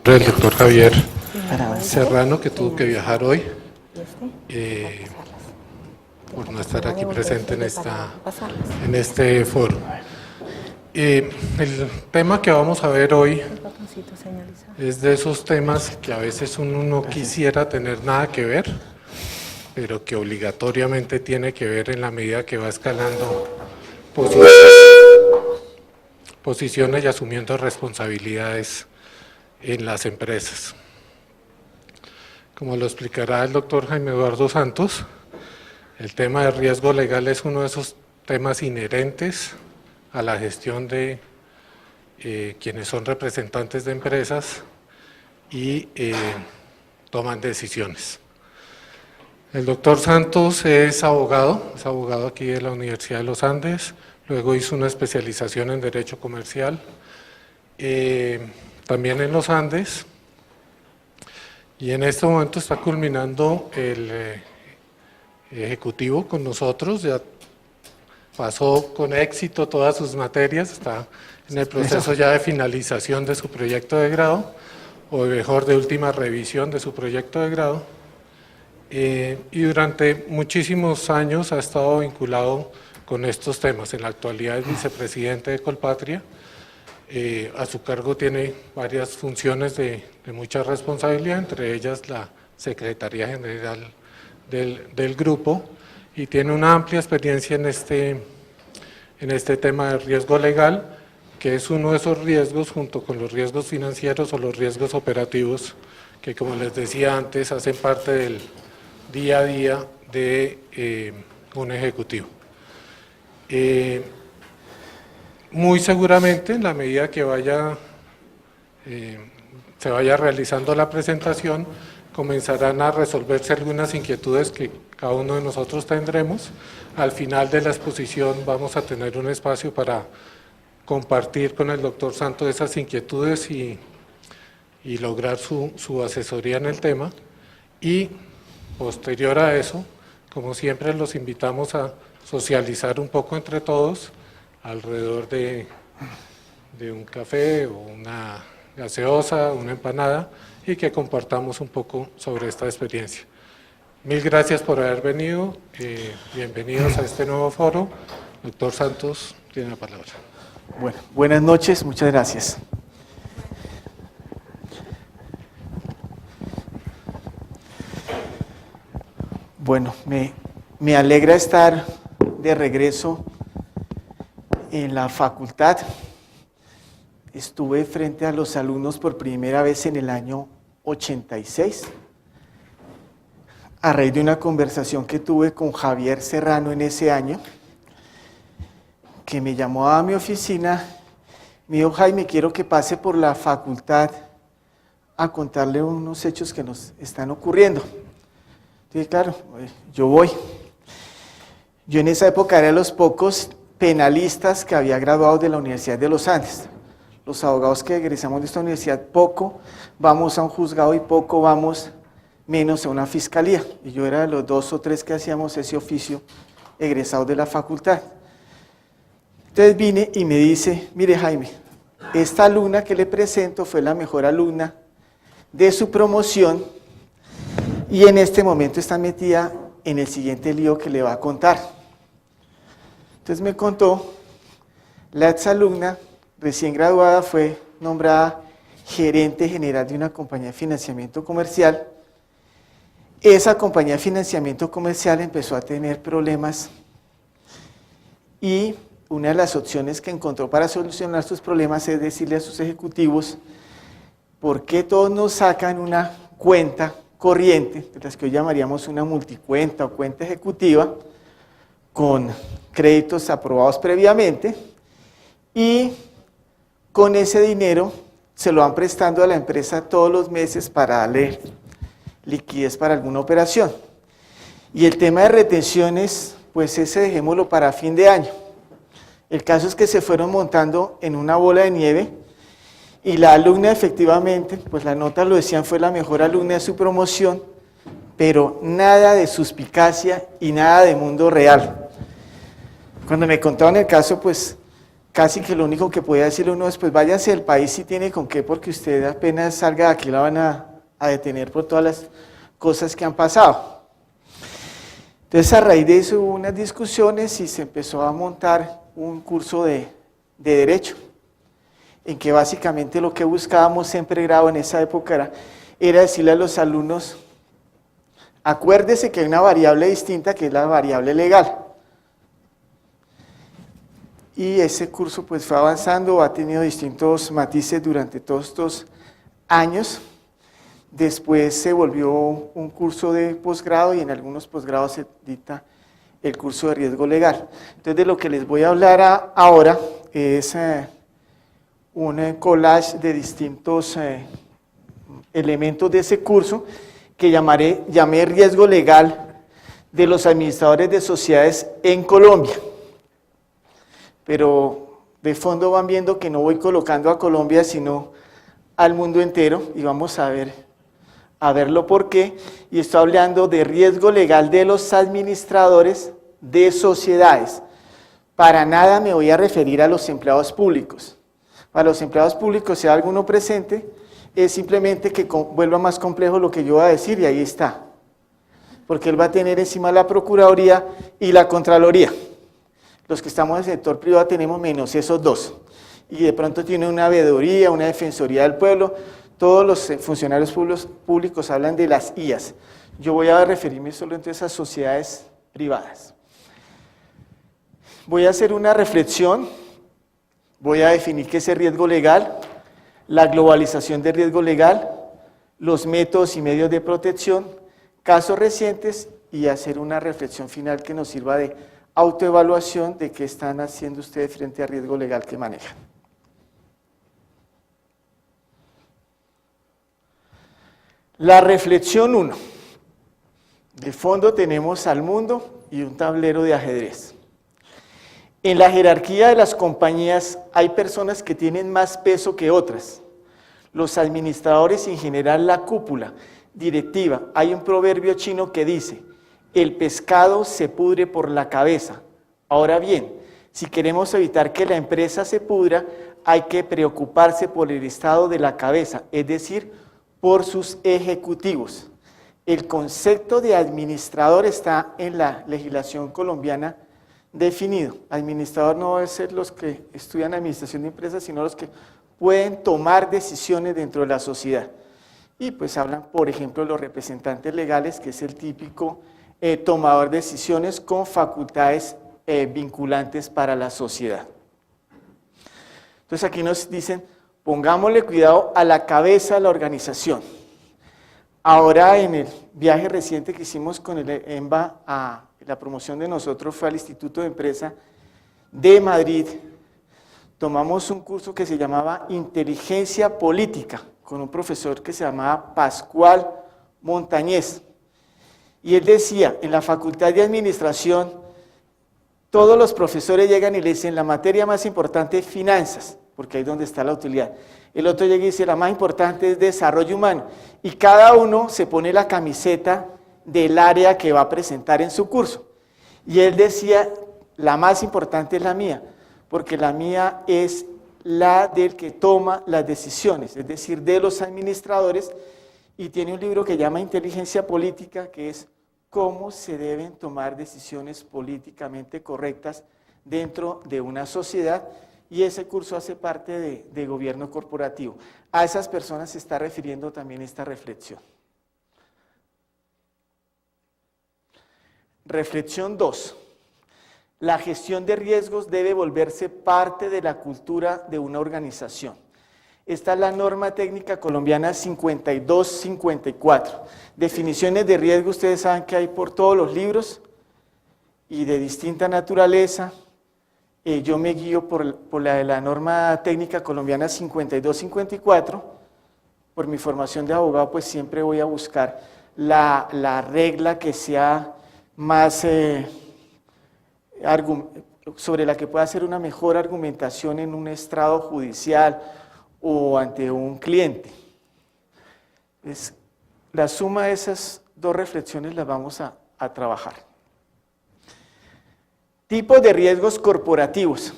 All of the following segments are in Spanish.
El doctor Javier Serrano, que tuvo que viajar hoy por no estar aquí presente en este foro. El tema que vamos a ver hoy es de esos temas que a veces uno no quisiera tener nada que ver, pero que obligatoriamente tiene que ver en la medida que va escalando posiciones y asumiendo responsabilidades en las empresas. Como lo explicará el doctor Jaime Eduardo Santos, el tema de riesgo legal es uno de esos temas inherentes a la gestión de quienes son representantes de empresas y toman decisiones. El doctor Santos es abogado aquí de la Universidad de los Andes, luego hizo una especialización en Derecho Comercial, también en los Andes, y en este momento está culminando el ejecutivo con nosotros, ya pasó con éxito todas sus materias, está en el proceso ya de finalización de su proyecto de grado, o mejor de última revisión de su proyecto de grado, y durante muchísimos años ha estado vinculado con estos temas. En la actualidad es vicepresidente de Colpatria. A su cargo tiene varias funciones de mucha responsabilidad, entre ellas la Secretaría General del grupo, y tiene una amplia experiencia en este tema de riesgo legal, que es uno de esos riesgos junto con los riesgos financieros o los riesgos operativos que, como les decía antes, hacen parte del día a día de un ejecutivo. Muy seguramente, en la medida que se vaya realizando la presentación, comenzarán a resolverse algunas inquietudes que cada uno de nosotros tendremos. Al final de la exposición vamos a tener un espacio para compartir con el doctor Santos esas inquietudes y lograr su asesoría en el tema. Y posterior a eso, como siempre, los invitamos a socializar un poco entre todos alrededor de un café o una gaseosa, una empanada, y que compartamos un poco sobre esta experiencia. Mil gracias por haber venido, bienvenidos a este nuevo foro. Doctor Santos, tiene la palabra. Bueno, buenas noches, muchas gracias. Bueno, me alegra estar de regreso en la facultad. Estuve frente a los alumnos por primera vez en el año 86, a raíz de una conversación que tuve con Javier Serrano en ese año, que me llamó a mi oficina, me dijo: Jaime, quiero que pase por la facultad a contarle unos hechos que nos están ocurriendo. Dije, claro, yo voy. Yo en esa época era de los pocos penalistas que había graduado de la Universidad de los Andes. Los abogados que egresamos de esta universidad, poco vamos a un juzgado y poco vamos menos a una fiscalía. Y yo era de los 2 o 3 que hacíamos ese oficio egresados de la facultad. Entonces vine y me dice: mire, Jaime, esta alumna que le presento fue la mejor alumna de su promoción y en este momento está metida en el siguiente lío que le va a contar. Entonces me contó, la exalumna recién graduada fue nombrada gerente general de una compañía de financiamiento comercial. Esa compañía de financiamiento comercial empezó a tener problemas y una de las opciones que encontró para solucionar sus problemas es decirle a sus ejecutivos: ¿por qué todos nos sacan una cuenta corriente, de las que hoy llamaríamos una multicuenta o cuenta ejecutiva, con créditos aprobados previamente, y con ese dinero se lo van prestando a la empresa todos los meses para darle liquidez para alguna operación? Y el tema de retenciones, pues ese dejémoslo para fin de año. El caso es que se fueron montando en una bola de nieve y la alumna efectivamente, pues la nota lo decían, fue la mejor alumna de su promoción, pero nada de suspicacia y nada de mundo real. Cuando me contaban el caso, pues casi que lo único que podía decirle uno es, pues váyase del país si tiene con qué, porque usted apenas salga de aquí la van a detener por todas las cosas que han pasado. Entonces, a raíz de eso hubo unas discusiones y se empezó a montar un curso de Derecho, en que básicamente lo que buscábamos en pregrado en esa época era decirle a los alumnos, acuérdese que hay una variable distinta que es la variable legal. Y ese curso pues fue avanzando, ha tenido distintos matices durante todos estos años. Después se volvió un curso de posgrado y en algunos posgrados se dicta el curso de riesgo legal. Entonces, de lo que les voy a hablar ahora es un collage de distintos elementos de ese curso que llamé riesgo legal de los administradores de sociedades en Colombia. Pero de fondo van viendo que no voy colocando a Colombia, sino al mundo entero, y vamos a verlo por qué, y estoy hablando de riesgo legal de los administradores de sociedades. Para nada me voy a referir a los empleados públicos. Para los empleados públicos, si hay alguno presente, es simplemente que vuelva más complejo lo que yo voy a decir, y ahí está. Porque él va a tener encima la Procuraduría y la Contraloría. Los que estamos en el sector privado tenemos menos esos dos. Y de pronto tiene una veeduría, una defensoría del pueblo. Todos los funcionarios públicos hablan de las IAS. Yo voy a referirme solo entonces a sociedades privadas. Voy a hacer una reflexión, voy a definir qué es el riesgo legal, la globalización del riesgo legal, los métodos y medios de protección, casos recientes y hacer una reflexión final que nos sirva de autoevaluación de qué están haciendo ustedes frente al riesgo legal que manejan. La reflexión 1. De fondo tenemos al mundo y un tablero de ajedrez. En la jerarquía de las compañías hay personas que tienen más peso que otras. Los administradores y en general la cúpula directiva. Hay un proverbio chino que dice, el pescado se pudre por la cabeza. Ahora bien, si queremos evitar que la empresa se pudra, hay que preocuparse por el estado de la cabeza, es decir, por sus ejecutivos. El concepto de administrador está en la legislación colombiana definido. Administrador no debe ser los que estudian administración de empresas, sino los que pueden tomar decisiones dentro de la sociedad. Y pues hablan, por ejemplo, los representantes legales, que es el típico tomador de decisiones con facultades vinculantes para la sociedad. Entonces aquí nos dicen, pongámosle cuidado a la cabeza de la organización. Ahora en el viaje reciente que hicimos con el EMBA, la promoción de nosotros fue al Instituto de Empresa de Madrid. Tomamos un curso que se llamaba Inteligencia Política, con un profesor que se llamaba Pascual Montañez. Y él decía, en la Facultad de Administración, todos los profesores llegan y le dicen, la materia más importante es finanzas, porque ahí es donde está la utilidad. El otro llega y dice, la más importante es desarrollo humano. Y cada uno se pone la camiseta del área que va a presentar en su curso. Y él decía, la más importante es la mía, porque la mía es la del que toma las decisiones, es decir, de los administradores, y tiene un libro que llama Inteligencia Política, que es cómo se deben tomar decisiones políticamente correctas dentro de una sociedad, y ese curso hace parte de gobierno corporativo. A esas personas se está refiriendo también esta reflexión. Reflexión 2. La gestión de riesgos debe volverse parte de la cultura de una organización. Esta es la norma técnica colombiana 5254. Definiciones de riesgo, ustedes saben que hay por todos los libros y de distinta naturaleza. Yo me guío por la de la norma técnica colombiana 5254. Por mi formación de abogado, pues siempre voy a buscar la regla que sea más sobre la que pueda hacer una mejor argumentación en un estrado judicial o ante un cliente. La suma de esas dos reflexiones las vamos a trabajar. Tipos de riesgos corporativos.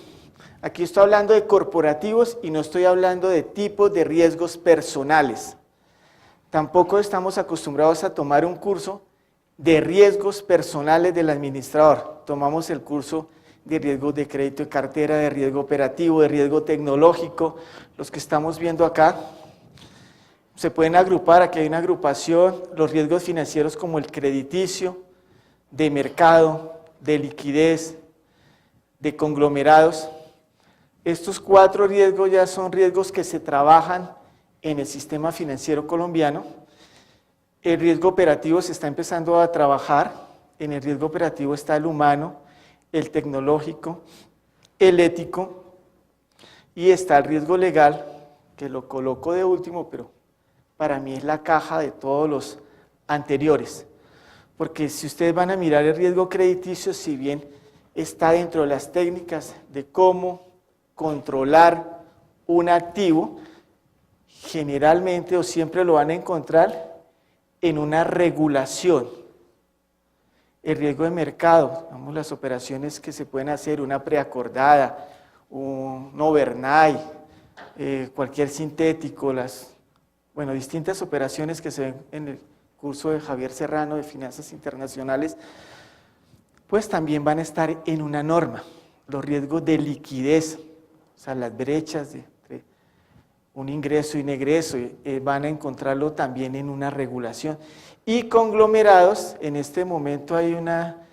Aquí estoy hablando de corporativos y no estoy hablando de tipos de riesgos personales. Tampoco estamos acostumbrados a tomar un curso de riesgos personales del administrador. Tomamos el curso de riesgos de crédito de cartera, de riesgo operativo, de riesgo tecnológico. Los que estamos viendo acá se pueden agrupar, aquí hay una agrupación, los riesgos financieros como el crediticio, de mercado, de liquidez, de conglomerados. Estos 4 riesgos ya son riesgos que se trabajan en el sistema financiero colombiano. El riesgo operativo se está empezando a trabajar. En el riesgo operativo está el humano, el tecnológico, el ético y está el riesgo legal, que lo coloco de último, pero para mí es la caja de todos los anteriores. Porque si ustedes van a mirar el riesgo crediticio, si bien está dentro de las técnicas de cómo controlar un activo, generalmente o siempre lo van a encontrar en una regulación. El riesgo de mercado, vamos, las operaciones que se pueden hacer, una preacordada, un overnight, cualquier sintético, distintas operaciones que se ven en el curso de Javier Serrano de Finanzas Internacionales, pues también van a estar en una norma. Los riesgos de liquidez, o sea, las brechas entre un ingreso y un egreso, van a encontrarlo también en una regulación. Y conglomerados, en este momento hay una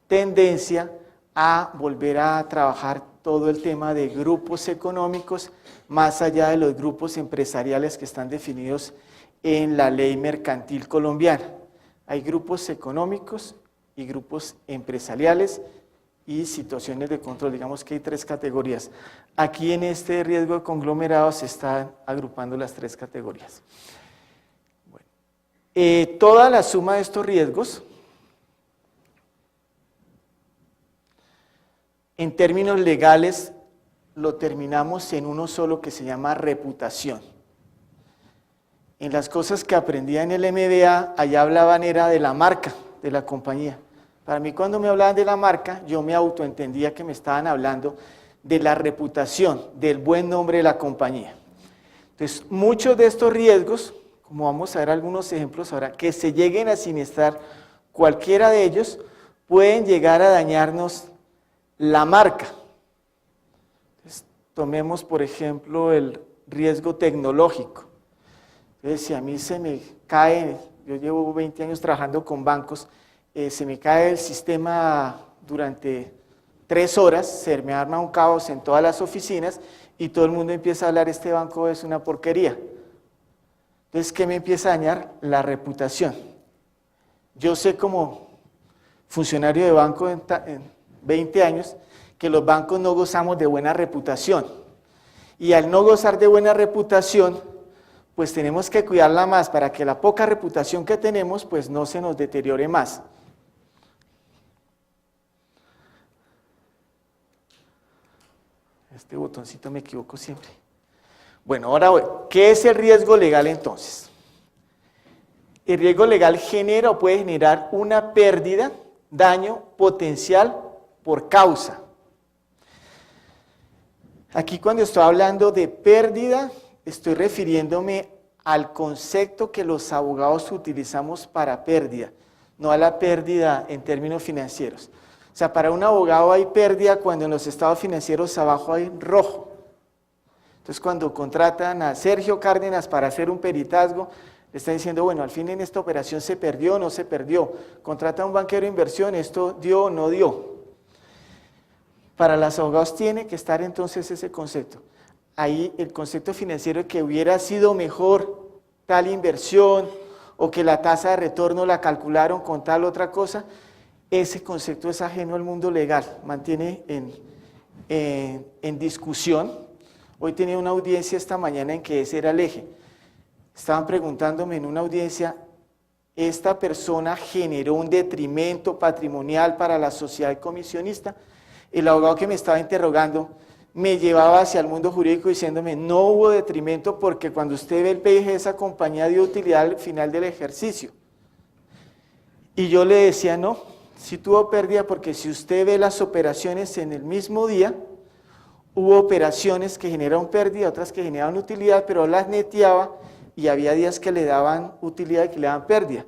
tendencia a volver a trabajar todo el tema de grupos económicos, más allá de los grupos empresariales que están definidos en la ley mercantil colombiana. Hay grupos económicos y grupos empresariales y situaciones de control, digamos que hay 3 categorías. Aquí en este riesgo de conglomerados se están agrupando las 3 categorías. Bueno, toda la suma de estos riesgos, en términos legales, lo terminamos en uno solo que se llama reputación. En las cosas que aprendí en el MBA, allá hablaban era de la marca de la compañía. Para mí, cuando me hablaban de la marca, yo me autoentendía que me estaban hablando de la reputación, del buen nombre de la compañía. Entonces, muchos de estos riesgos, como vamos a ver algunos ejemplos ahora, que se lleguen a siniestrar, cualquiera de ellos, pueden llegar a dañarnos la marca. Entonces, tomemos, por ejemplo, el riesgo tecnológico. Entonces, si a mí se me cae, yo llevo 20 años trabajando con bancos, se me cae el sistema durante 3 horas, se me arma un caos en todas las oficinas y todo el mundo empieza a hablar, este banco es una porquería. Entonces, ¿qué me empieza a dañar? La reputación. Yo sé como funcionario de banco en 20 años que los bancos no gozamos de buena reputación. Y al no gozar de buena reputación, pues tenemos que cuidarla más para que la poca reputación que tenemos pues no se nos deteriore más. Este botoncito me equivoco siempre. Bueno, ahora voy. ¿Qué es el riesgo legal entonces? El riesgo legal genera o puede generar una pérdida, daño potencial por causa. Aquí cuando estoy hablando de pérdida, estoy refiriéndome al concepto que los abogados utilizamos para pérdida, no a la pérdida en términos financieros. O sea, para un abogado hay pérdida cuando en los estados financieros abajo hay rojo. Entonces, cuando contratan a Sergio Cárdenas para hacer un peritazgo, le están diciendo, bueno, al fin en esta operación se perdió o no se perdió. Contrata a un banquero de inversión, esto dio o no dio. Para los abogados tiene que estar entonces ese concepto. Ahí el concepto financiero de que hubiera sido mejor tal inversión o que la tasa de retorno la calcularon con tal otra cosa, ese concepto es ajeno al mundo legal, mantiene en discusión. Hoy tenía una audiencia esta mañana en que ese era el eje. Estaban preguntándome en una audiencia, ¿esta persona generó un detrimento patrimonial para la sociedad comisionista? El abogado que me estaba interrogando me llevaba hacia el mundo jurídico diciéndome, no hubo detrimento porque cuando usted ve el PIG de esa compañía dio utilidad al final del ejercicio. Y yo le decía, no, sí tuvo pérdida porque si usted ve las operaciones en el mismo día, hubo operaciones que generaron pérdida, otras que generaban utilidad, pero las neteaba y había días que le daban utilidad y que le daban pérdida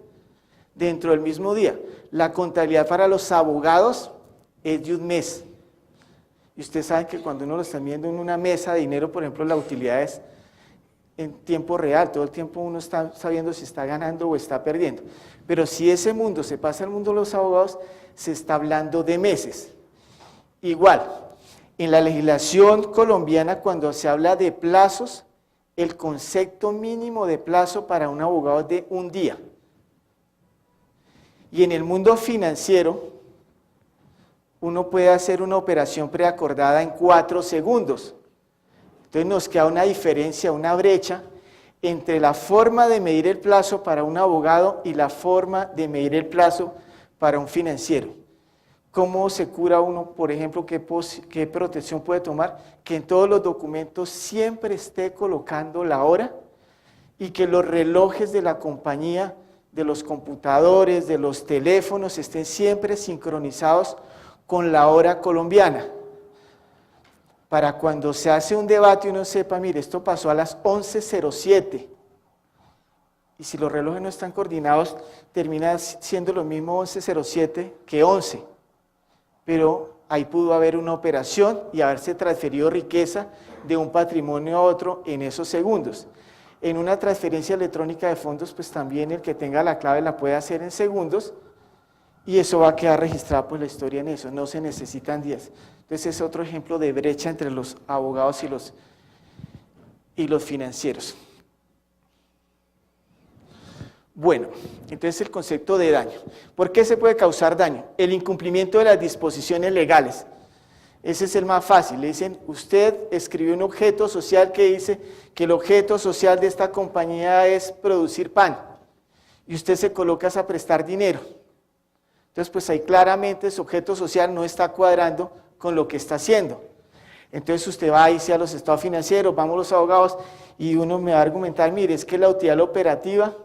dentro del mismo día. La contabilidad para los abogados es de un mes. Y ustedes saben que cuando uno lo está viendo en una mesa de dinero, por ejemplo, la utilidad es en tiempo real, todo el tiempo uno está sabiendo si está ganando o está perdiendo. Pero si ese mundo se pasa al mundo de los abogados, se está hablando de meses. Igual, en la legislación colombiana, cuando se habla de plazos, el concepto mínimo de plazo para un abogado es de un día. Y en el mundo financiero, uno puede hacer una operación preacordada en 4 segundos. Entonces nos queda una diferencia, una brecha entre la forma de medir el plazo para un abogado y la forma de medir el plazo para un financiero. ¿Cómo se cura uno, por ejemplo, qué protección puede tomar? Que en todos los documentos siempre esté colocando la hora y que los relojes de la compañía, de los computadores, de los teléfonos, estén siempre sincronizados con la hora colombiana. Para cuando se hace un debate uno sepa, mire, esto pasó a las 11:07. Y si los relojes no están coordinados, termina siendo lo mismo 11:07 que 11. Pero ahí pudo haber una operación y haberse transferido riqueza de un patrimonio a otro en esos segundos. En una transferencia electrónica de fondos, pues también el que tenga la clave la puede hacer en segundos y eso va a quedar registrada pues la historia en eso, no se necesitan días. Entonces es otro ejemplo de brecha entre los abogados y los financieros. Bueno, entonces el concepto de daño. ¿Por qué se puede causar daño? El incumplimiento de las disposiciones legales. Ese es el más fácil. Le dicen, usted escribió un objeto social que dice que el objeto social de esta compañía es producir pan. Y usted se coloca a prestar dinero. Entonces, pues ahí claramente su objeto social no está cuadrando con lo que está haciendo. Entonces usted va a irse a los estados financieros, vamos los abogados, y uno me va a argumentar, mire, es que la utilidad operativa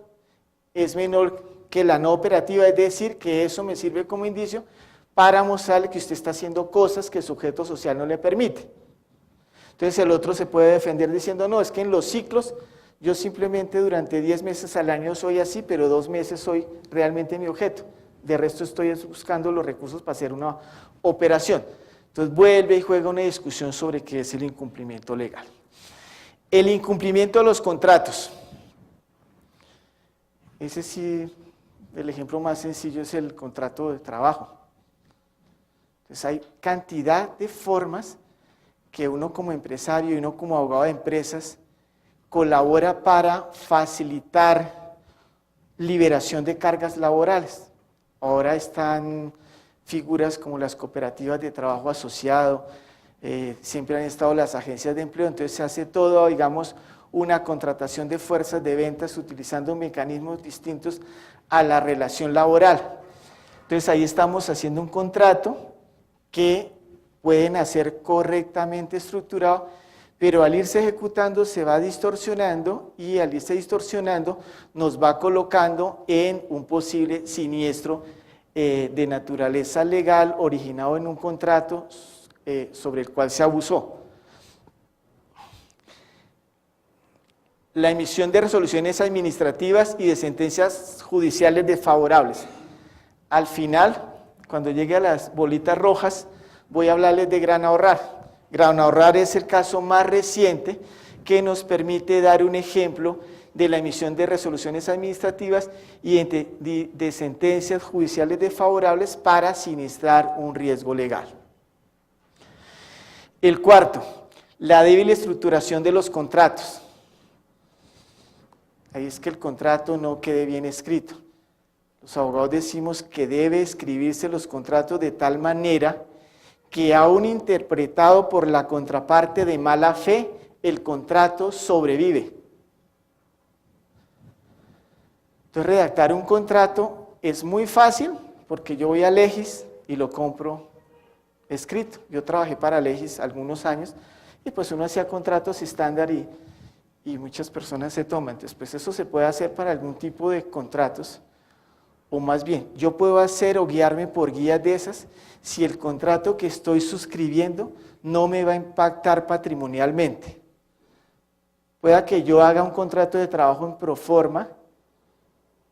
es menor que la no operativa, es decir, que eso me sirve como indicio para mostrarle que usted está haciendo cosas que su objeto social no le permite. Entonces el otro se puede defender diciendo, no, es que en los ciclos yo simplemente durante 10 meses al año soy así, pero 2 meses soy realmente mi objeto. De resto estoy buscando los recursos para hacer una operación. Entonces vuelve y juega una discusión sobre qué es el incumplimiento legal. El incumplimiento de los contratos. Ese sí, el ejemplo más sencillo es el contrato de trabajo. Entonces hay cantidad de formas que uno como empresario y uno como abogado de empresas colabora para facilitar liberación de cargas laborales. Ahora están figuras como las cooperativas de trabajo asociado, siempre han estado las agencias de empleo, entonces se hace todo, digamos, una contratación de fuerzas de ventas utilizando mecanismos distintos a la relación laboral. Entonces ahí estamos haciendo un contrato que pueden hacer correctamente estructurado, pero al irse ejecutando se va distorsionando y al irse distorsionando nos va colocando en un posible siniestro de naturaleza legal originado en un contrato sobre el cual se abusó. La emisión de resoluciones administrativas y de sentencias judiciales desfavorables. Al final, cuando llegue a las bolitas rojas, voy a hablarles de Gran Ahorrar. Gran Ahorrar es el caso más reciente que nos permite dar un ejemplo de la emisión de resoluciones administrativas y de sentencias judiciales desfavorables para siniestrar un riesgo legal. El cuarto, la débil estructuración de los contratos. Ahí es que el contrato no quede bien escrito. Los abogados decimos que debe escribirse los contratos de tal manera que aún interpretado por la contraparte de mala fe, el contrato sobrevive. Entonces redactar un contrato es muy fácil porque yo voy a Legis y lo compro escrito. Yo trabajé para Legis algunos años y pues uno hacía contratos estándar y muchas personas se toman. Entonces pues eso se puede hacer para algún tipo de contratos o más bien, yo puedo hacer o guiarme por guías de esas si el contrato que estoy suscribiendo no me va a impactar patrimonialmente. Pueda que yo haga un contrato de trabajo en proforma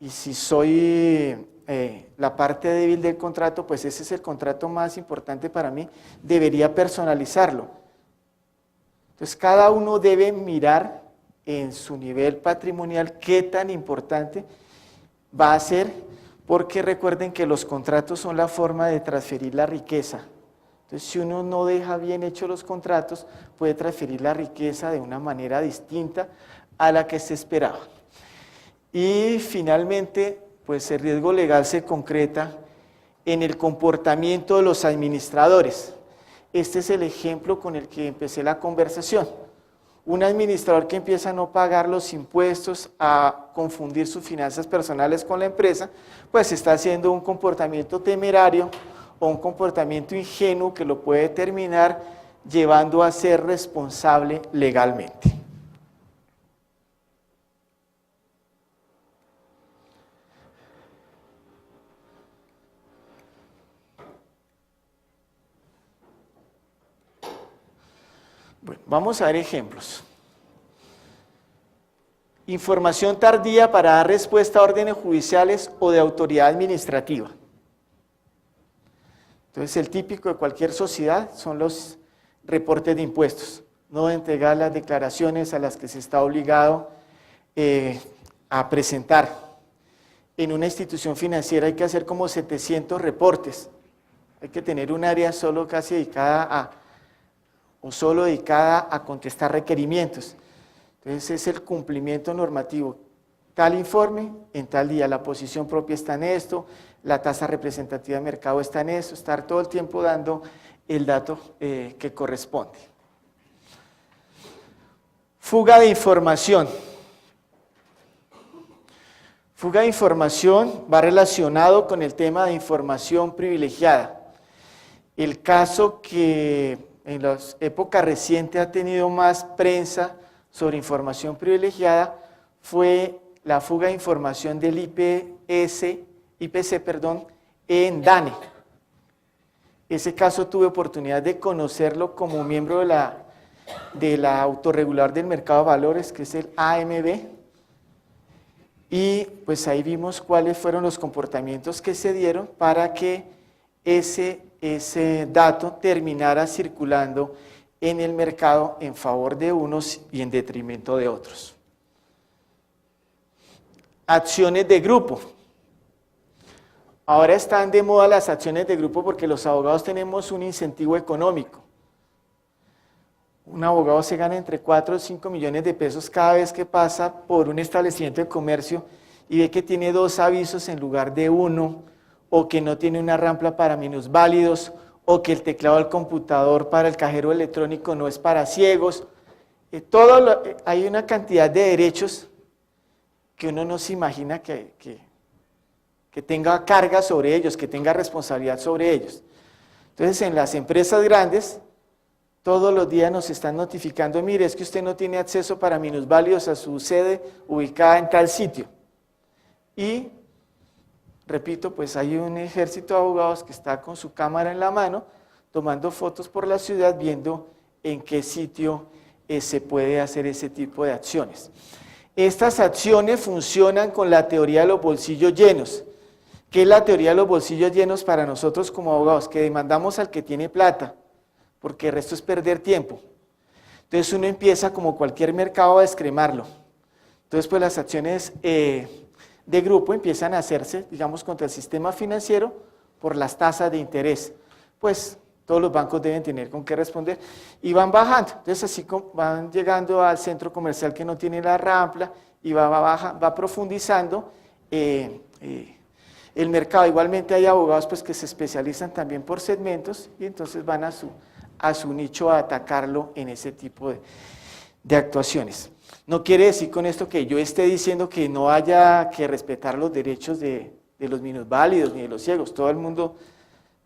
y si soy la parte débil del contrato, pues ese es el contrato más importante para mí, debería personalizarlo. Entonces cada uno debe mirar en su nivel patrimonial qué tan importante va a ser, porque recuerden que los contratos son la forma de transferir la riqueza. Entonces, si uno no deja bien hechos los contratos, puede transferir la riqueza de una manera distinta a la que se esperaba. Y finalmente, pues el riesgo legal se concreta en el comportamiento de los administradores. Este es el ejemplo con el que empecé la conversación. Un administrador que empieza a no pagar los impuestos, a confundir sus finanzas personales con la empresa, pues está haciendo un comportamiento temerario o un comportamiento ingenuo que lo puede terminar llevando a ser responsable legalmente. Bueno, vamos a ver ejemplos. Información tardía para dar respuesta a órdenes judiciales o de autoridad administrativa. Entonces, el típico de cualquier sociedad son los reportes de impuestos. No entregar las declaraciones a las que se está obligado a presentar. En una institución financiera hay que hacer como 700 reportes. Hay que tener un área solo casi dedicada a contestar requerimientos. Entonces es el cumplimiento normativo. Tal informe en tal día, la posición propia está en esto, la tasa representativa de mercado está en esto, estar todo el tiempo dando el dato que corresponde. Fuga de información. Fuga de información va relacionado con el tema de información privilegiada. El caso que en la época reciente ha tenido más prensa sobre información privilegiada fue la fuga de información del IPC, en DANE. Ese caso tuve oportunidad de conocerlo como miembro de la autorregular del mercado de valores, que es el AMB, y pues ahí vimos cuáles fueron los comportamientos que se dieron para que ese dato terminara circulando en el mercado en favor de unos y en detrimento de otros. Acciones de grupo. Ahora están de moda las acciones de grupo porque los abogados tenemos un incentivo económico. Un abogado se gana entre 4 o 5 millones de pesos cada vez que pasa por un establecimiento de comercio y ve que tiene 2 avisos en lugar de 1, o que no tiene una rampa para minusválidos, o que el teclado del computador para el cajero electrónico no es para ciegos. Hay una cantidad de derechos que uno no se imagina que tenga carga sobre ellos, que tenga responsabilidad sobre ellos. Entonces, en las empresas grandes, todos los días nos están notificando, mire, es que usted no tiene acceso para minusválidos a su sede ubicada en tal sitio. Y, repito, pues hay un ejército de abogados que está con su cámara en la mano, tomando fotos por la ciudad, viendo en qué sitio se puede hacer ese tipo de acciones. Estas acciones funcionan con la teoría de los bolsillos llenos. ¿Qué es la teoría de los bolsillos llenos para nosotros como abogados? Que demandamos al que tiene plata, porque el resto es perder tiempo. Entonces uno empieza, como cualquier mercado, a descremarlo. Entonces pues las acciones de grupo empiezan a hacerse, digamos, contra el sistema financiero por las tasas de interés. Pues todos los bancos deben tener con qué responder y van bajando. Entonces así van llegando al centro comercial que no tiene la rampa y va profundizando el mercado. Igualmente hay abogados pues, que se especializan también por segmentos y entonces van a su nicho a atacarlo en ese tipo de actuaciones. No quiere decir con esto que yo esté diciendo que no haya que respetar los derechos de los minusválidos ni de los ciegos. Todo el mundo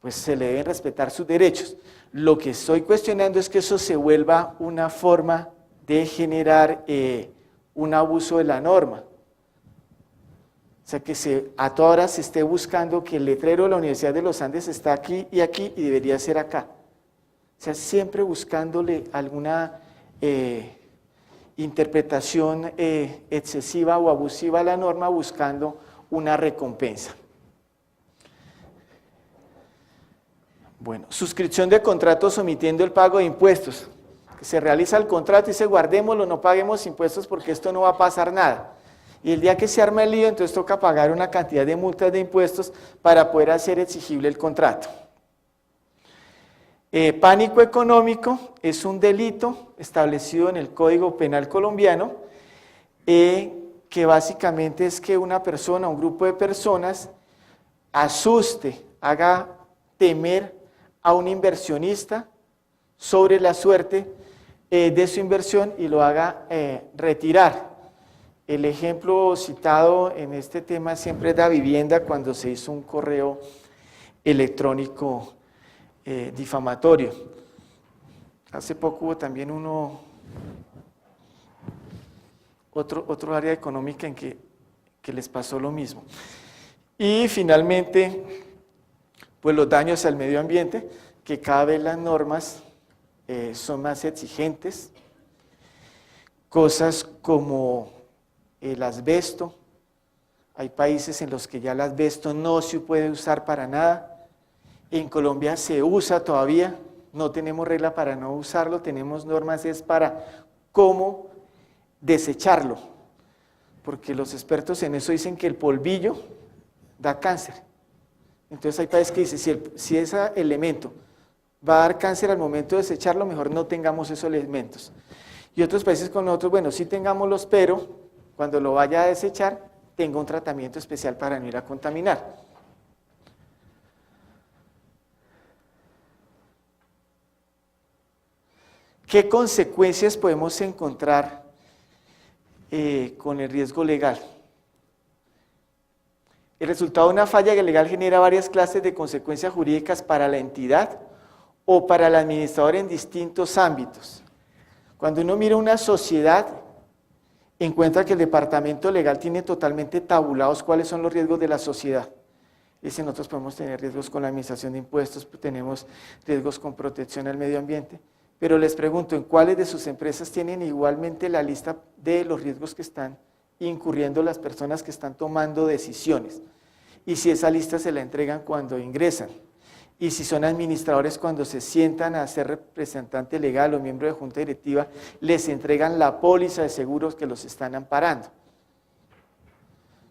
pues se le deben respetar sus derechos. Lo que estoy cuestionando es que eso se vuelva una forma de generar un abuso de la norma. O sea, que a toda hora se esté buscando que el letrero de la Universidad de los Andes está aquí y debería ser acá. O sea, siempre buscándole alguna interpretación excesiva o abusiva a la norma, buscando una recompensa. Bueno, suscripción de contratos omitiendo el pago de impuestos. Que se realiza el contrato y dice, guardémoslo, no paguemos impuestos porque esto no va a pasar nada. Y el día que se arma el lío, entonces toca pagar una cantidad de multas de impuestos para poder hacer exigible el contrato. Pánico económico es un delito establecido en el Código Penal colombiano, que básicamente es que una persona, un grupo de personas, asuste, haga temer a un inversionista sobre la suerte de su inversión y lo haga retirar. El ejemplo citado en este tema siempre es Davivienda, cuando se hizo un correo electrónico difamatorio. Hace poco hubo también otro área económica en que les pasó lo mismo. Y finalmente, pues los daños al medio ambiente, que cada vez las normas son más exigentes. Cosas como el asbesto. Hay países en los que ya el asbesto no se puede usar para nada. En Colombia se usa todavía, no tenemos regla para no usarlo, tenemos normas es para cómo desecharlo, porque los expertos en eso dicen que el polvillo da cáncer. Entonces hay países que dicen, si ese elemento va a dar cáncer al momento de desecharlo, mejor no tengamos esos elementos. Y otros países con nosotros, bueno, sí tengámoslos, pero cuando lo vaya a desechar, tenga un tratamiento especial para no ir a contaminar. ¿Qué consecuencias podemos encontrar con el riesgo legal? El resultado de una falla legal genera varias clases de consecuencias jurídicas para la entidad o para el administrador en distintos ámbitos. Cuando uno mira una sociedad, encuentra que el departamento legal tiene totalmente tabulados cuáles son los riesgos de la sociedad. Dice, nosotros podemos tener riesgos con la administración de impuestos, tenemos riesgos con protección al medio ambiente, pero les pregunto, ¿en cuáles de sus empresas tienen igualmente la lista de los riesgos que están incurriendo las personas que están tomando decisiones? Y si esa lista se la entregan cuando ingresan, y si son administradores cuando se sientan a ser representante legal o miembro de junta directiva, les entregan la póliza de seguros que los están amparando.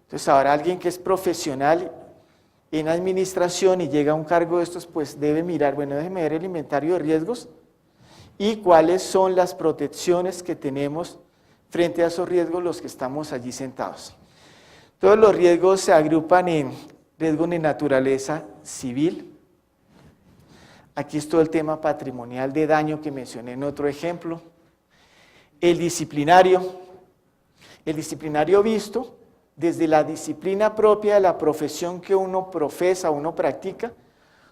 Entonces ahora alguien que es profesional en administración y llega a un cargo de estos, pues debe mirar, bueno, déjeme ver el inventario de riesgos y cuáles son las protecciones que tenemos frente a esos riesgos los que estamos allí sentados. Todos los riesgos se agrupan en riesgos de naturaleza civil. Aquí es todo el tema patrimonial de daño que mencioné en otro ejemplo. El disciplinario visto desde la disciplina propia de la profesión que uno profesa, uno practica,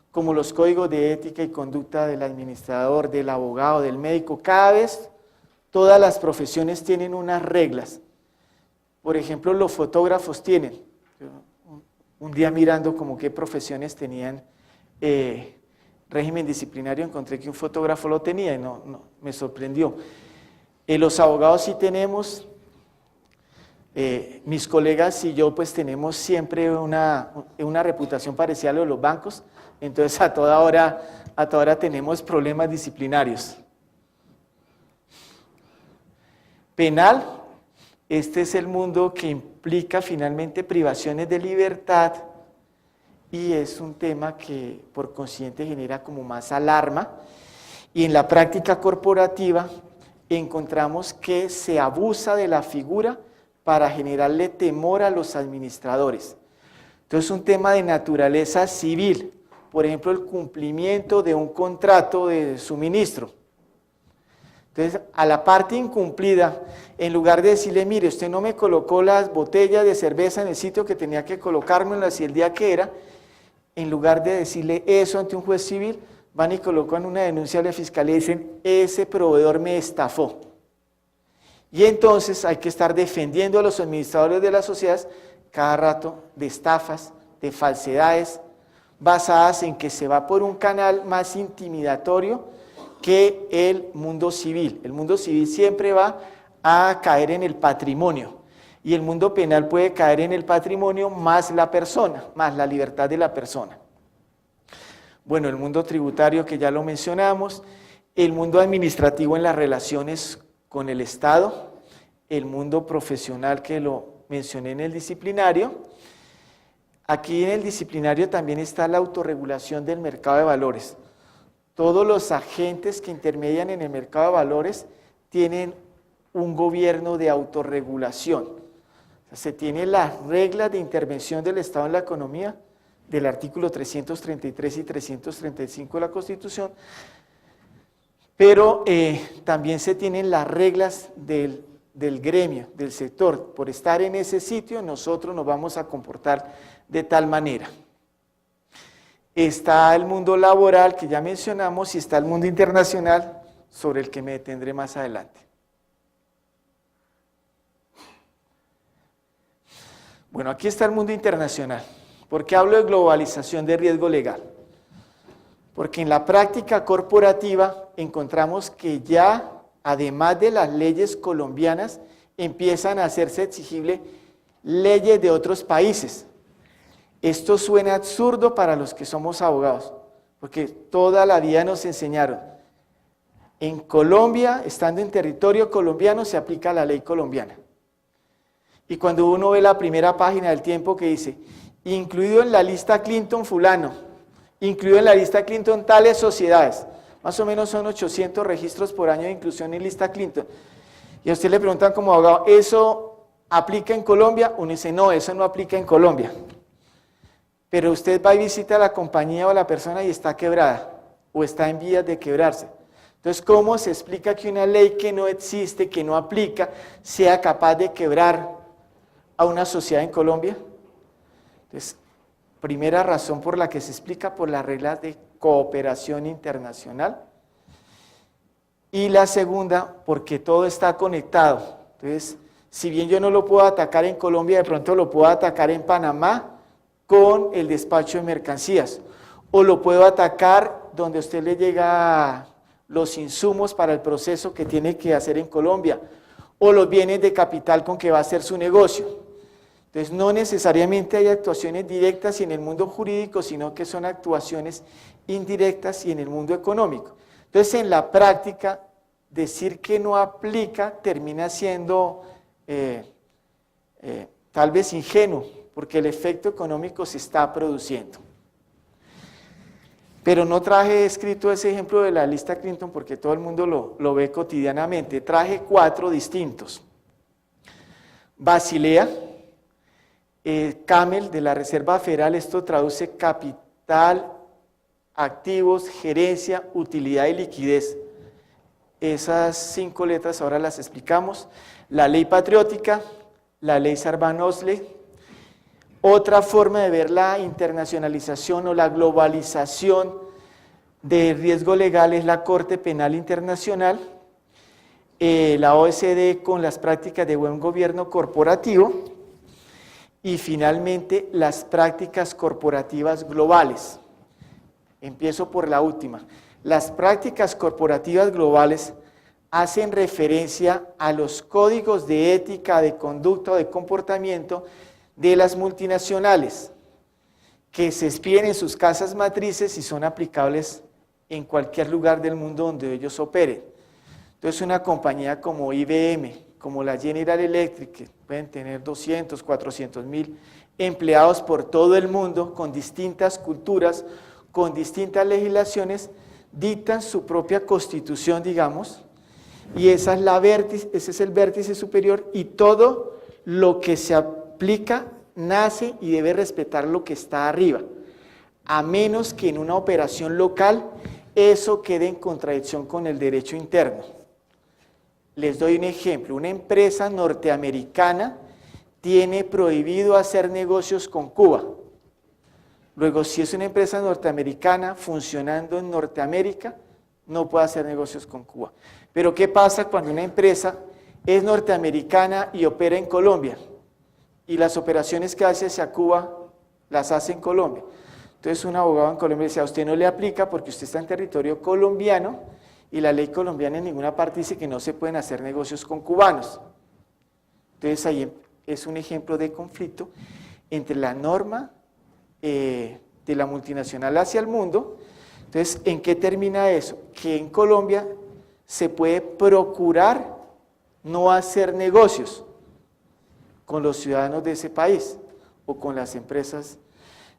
como los códigos de ética y conducta del administrador, del abogado, del médico. Cada vez todas las profesiones tienen unas reglas. Por ejemplo, los fotógrafos tienen. Un día mirando como qué profesiones tenían régimen disciplinario, encontré que un fotógrafo lo tenía y no me sorprendió. Los abogados sí tenemos, mis colegas y yo pues tenemos siempre una reputación parecida a lo de los bancos, entonces a toda hora tenemos problemas disciplinarios. Penal, este es el mundo que implica finalmente privaciones de libertad y es un tema que por consiguiente genera como más alarma, y en la práctica corporativa encontramos que se abusa de la figura para generarle temor a los administradores. Entonces es un tema de naturaleza civil, por ejemplo el cumplimiento de un contrato de suministro. Entonces a la parte incumplida, en lugar de decirle, mire, usted no me colocó las botellas de cerveza en el sitio que tenía que colocármelas y el día que era, en lugar de decirle eso ante un juez civil, van y colocan una denuncia a la fiscalía y dicen, ese proveedor me estafó. Y entonces hay que estar defendiendo a los administradores de las sociedades cada rato de estafas, de falsedades, basadas en que se va por un canal más intimidatorio que el mundo civil. El mundo civil siempre va a caer en el patrimonio y el mundo penal puede caer en el patrimonio más la persona, más la libertad de la persona. Bueno, el mundo tributario que ya lo mencionamos, el mundo administrativo en las relaciones con el Estado, el mundo profesional que lo mencioné en el disciplinario. Aquí en el disciplinario también está la autorregulación del mercado de valores. Todos los agentes que intermedian en el mercado de valores tienen un gobierno de autorregulación. O sea, se tienen las reglas de intervención del Estado en la economía, del artículo 333 y 335 de la Constitución, pero también se tienen las reglas del gremio, del sector. Por estar en ese sitio, nosotros nos vamos a comportar de tal manera. Está el mundo laboral, que ya mencionamos, y está el mundo internacional, sobre el que me detendré más adelante. Bueno, aquí está el mundo internacional. ¿Por qué hablo de globalización de riesgo legal? Porque en la práctica corporativa encontramos que ya, además de las leyes colombianas, empiezan a hacerse exigibles leyes de otros países. Esto suena absurdo para los que somos abogados, porque toda la vida nos enseñaron, en Colombia, estando en territorio colombiano, se aplica la ley colombiana. Y cuando uno ve la primera página del Tiempo que dice, incluido en la lista Clinton fulano, incluido en la lista Clinton tales sociedades, más o menos son 800 registros por año de inclusión en lista Clinton. Y a usted le preguntan como abogado, ¿eso aplica en Colombia? Uno dice, no, eso no aplica en Colombia. Pero usted va y visita a la compañía o a la persona y está quebrada, o está en vías de quebrarse. Entonces, ¿cómo se explica que una ley que no existe, que no aplica, sea capaz de quebrar a una sociedad en Colombia? Entonces, primera razón por la que se explica por las reglas de cooperación internacional. Y la segunda, porque todo está conectado. Entonces, si bien yo no lo puedo atacar en Colombia, de pronto lo puedo atacar en Panamá con el despacho de mercancías. O lo puedo atacar donde a usted le llega los insumos para el proceso que tiene que hacer en Colombia. O los bienes de capital con que va a hacer su negocio. Entonces, no necesariamente hay actuaciones directas y en el mundo jurídico, sino que son actuaciones indirectas y en el mundo económico. Entonces, en la práctica, decir que no aplica termina siendo tal vez ingenuo, porque el efecto económico se está produciendo. Pero no traje escrito ese ejemplo de la lista Clinton porque todo el mundo lo ve cotidianamente. Traje 4 distintos. Basilea, CAMEL de la Reserva Federal, esto traduce capital, activos, gerencia, utilidad y liquidez. Esas 5 letras ahora las explicamos. La ley patriótica, la ley Sarbanes-Oxley. Otra forma de ver la internacionalización o la globalización de riesgo legal es la Corte Penal Internacional, la OECD con las prácticas de buen gobierno corporativo y finalmente las prácticas corporativas globales. Empiezo por la última. Las prácticas corporativas globales hacen referencia a los códigos de ética, de conducta o de comportamiento de las multinacionales que se expiden en sus casas matrices y son aplicables en cualquier lugar del mundo donde ellos operen. Entonces, una compañía como IBM, como la General Electric, que pueden tener 200, 400 mil empleados por todo el mundo, con distintas culturas, con distintas legislaciones, dictan su propia constitución, digamos, y ese es el vértice superior, y todo lo que se aplica nace y debe respetar lo que está arriba, a menos que en una operación local eso quede en contradicción con el derecho interno. Les doy un ejemplo. Una empresa norteamericana tiene prohibido hacer negocios con Cuba. Luego, si es una empresa norteamericana funcionando en Norteamérica, no puede hacer negocios con Cuba. Pero ¿qué pasa cuando una empresa es norteamericana y opera en Colombia? y las operaciones que hace hacia Cuba las hace en Colombia. Entonces un abogado en Colombia decía, a usted no le aplica porque usted está en territorio colombiano y la ley colombiana en ninguna parte dice que no se pueden hacer negocios con cubanos. Entonces ahí es un ejemplo de conflicto entre la norma de la multinacional hacia el mundo. Entonces, ¿en qué termina eso? Que en Colombia se puede procurar no hacer negocios con los ciudadanos de ese país o con las empresas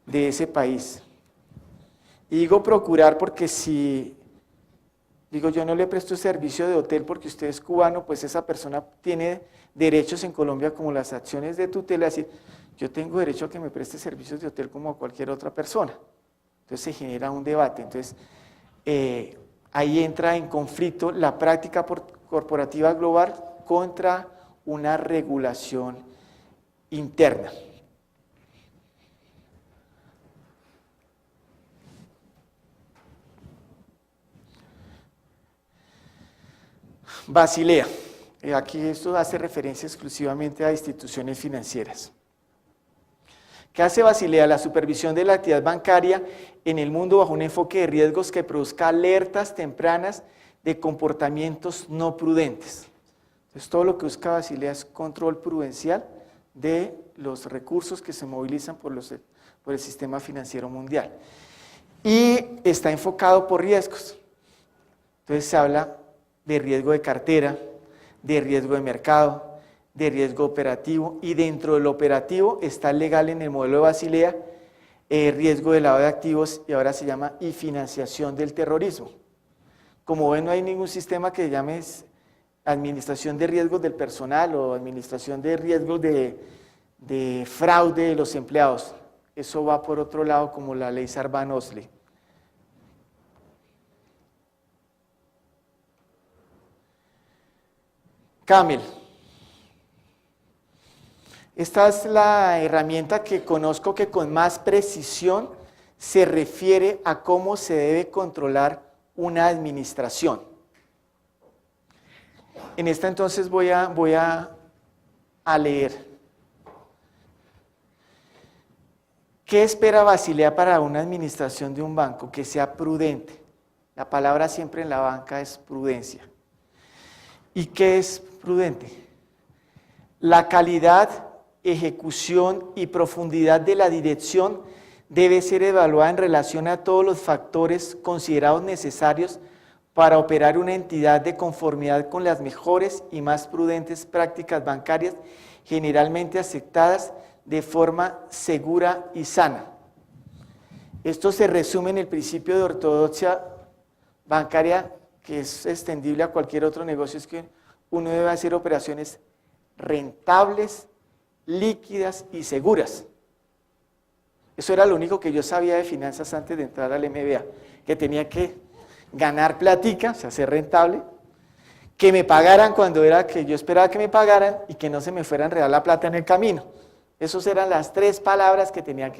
de ese país. Y digo procurar porque si, digo yo no le presto servicio de hotel porque usted es cubano, pues esa persona tiene derechos en Colombia como las acciones de tutela, es decir, yo tengo derecho a que me preste servicios de hotel como a cualquier otra persona. Entonces se genera un debate. Entonces ahí entra en conflicto la práctica corporativa global contra una regulación interna. Basilea. Aquí esto hace referencia exclusivamente a instituciones financieras. ¿Qué hace Basilea? La supervisión de la actividad bancaria en el mundo bajo un enfoque de riesgos que produzca alertas tempranas de comportamientos no prudentes. Entonces, todo lo que busca Basilea es control prudencial de los recursos que se movilizan por el sistema financiero mundial. Y está enfocado por riesgos. Entonces, se habla de riesgo de cartera, de riesgo de mercado, de riesgo operativo, y dentro del operativo está legal en el modelo de Basilea, riesgo de lavado de activos, y ahora se llama y financiación del terrorismo. Como ven, no hay ningún sistema que llame administración de riesgos del personal o administración de riesgos de fraude de los empleados. Eso va por otro lado, como la ley Sarbanes-Oxley. Camel. Esta es la herramienta que conozco que con más precisión se refiere a cómo se debe controlar una administración. En esta entonces voy a leer. ¿Qué espera Basilea para una administración de un banco? Que sea prudente. La palabra siempre en la banca es prudencia. ¿Y qué es prudente? La calidad, ejecución y profundidad de la dirección debe ser evaluada en relación a todos los factores considerados necesarios para operar una entidad de conformidad con las mejores y más prudentes prácticas bancarias generalmente aceptadas de forma segura y sana. Esto se resume en el principio de ortodoxia bancaria, que es extendible a cualquier otro negocio, es que uno debe hacer operaciones rentables, líquidas y seguras. Eso era lo único que yo sabía de finanzas antes de entrar al MBA, que tenía que ganar platica, o sea, ser rentable, que me pagaran cuando era que yo esperaba que me pagaran y que no se me fuera a enredar la plata en el camino. Esas eran las 3 palabras que tenía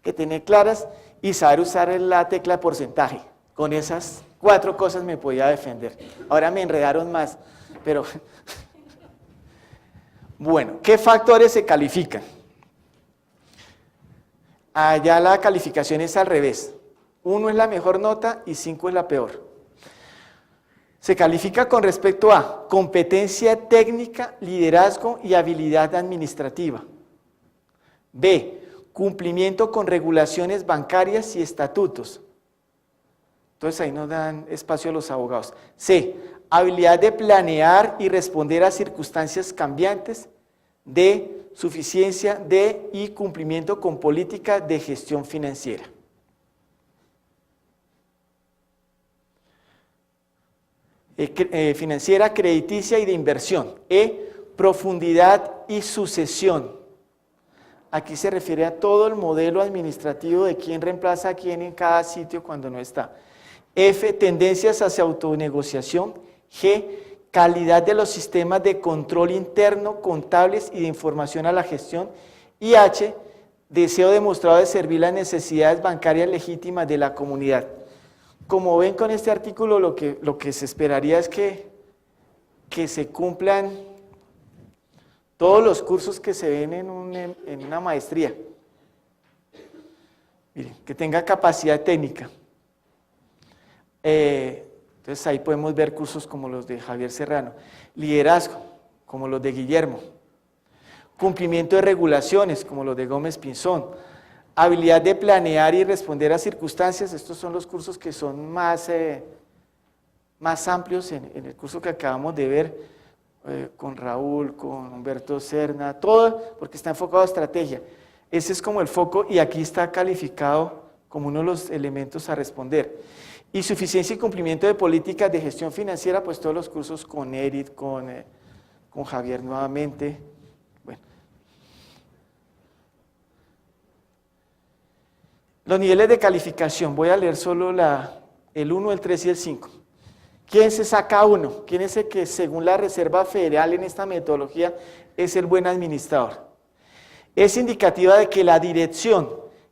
que tener claras y saber usar la tecla porcentaje. Con esas 4 cosas me podía defender. Ahora me enredaron más, pero... Bueno, ¿qué factores se califican? Allá la calificación es al revés. 1 es la mejor nota y 5 es la peor. Se califica con respecto a competencia técnica, liderazgo y habilidad administrativa. B, cumplimiento con regulaciones bancarias y estatutos. Entonces ahí nos dan espacio a los abogados. C, habilidad de planear y responder a circunstancias cambiantes. D, suficiencia de y cumplimiento con política de gestión financiera. Financiera, crediticia y de inversión. E, profundidad y sucesión. Aquí se refiere a todo el modelo administrativo de quién reemplaza a quién en cada sitio cuando no está. F, tendencias hacia autonegociación. G, calidad de los sistemas de control interno, contables y de información a la gestión. Y H, deseo demostrado de servir las necesidades bancarias legítimas de la comunidad. Como ven con este artículo, lo que se esperaría es que se cumplan Todos los cursos que se ven en una maestría. Miren, que tenga capacidad técnica. Entonces ahí podemos ver cursos como los de Javier Serrano. Liderazgo, como los de Guillermo. Cumplimiento de regulaciones, como los de Gómez Pinzón. Habilidad de planear y responder a circunstancias. Estos son los cursos que son más amplios en el curso que acabamos de ver. Con Raúl, con Humberto Serna, todo porque está enfocado a estrategia. Ese es como el foco y aquí está calificado como uno de los elementos a responder. Y suficiencia y cumplimiento de políticas de gestión financiera, pues todos los cursos con Eric, con Javier nuevamente. Bueno. Los niveles de calificación, voy a leer solo el 1, el 3 y el 5. ¿Quién se saca 1? ¿Quién es el que, según la Reserva Federal en esta metodología, es el buen administrador? Es indicativa de que la dirección,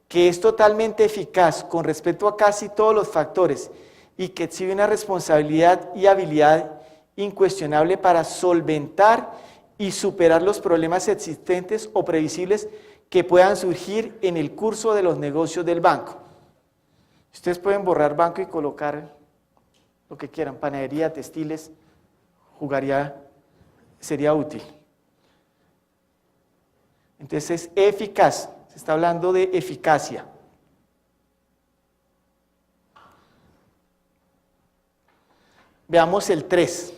que es totalmente eficaz con respecto a casi todos los factores y que exhibe una responsabilidad y habilidad incuestionable para solventar y superar los problemas existentes o previsibles que puedan surgir en el curso de los negocios del banco. Ustedes pueden borrar banco y colocar lo que quieran, panadería, textiles, sería útil. Entonces es eficaz, se está hablando de eficacia. Veamos el 3.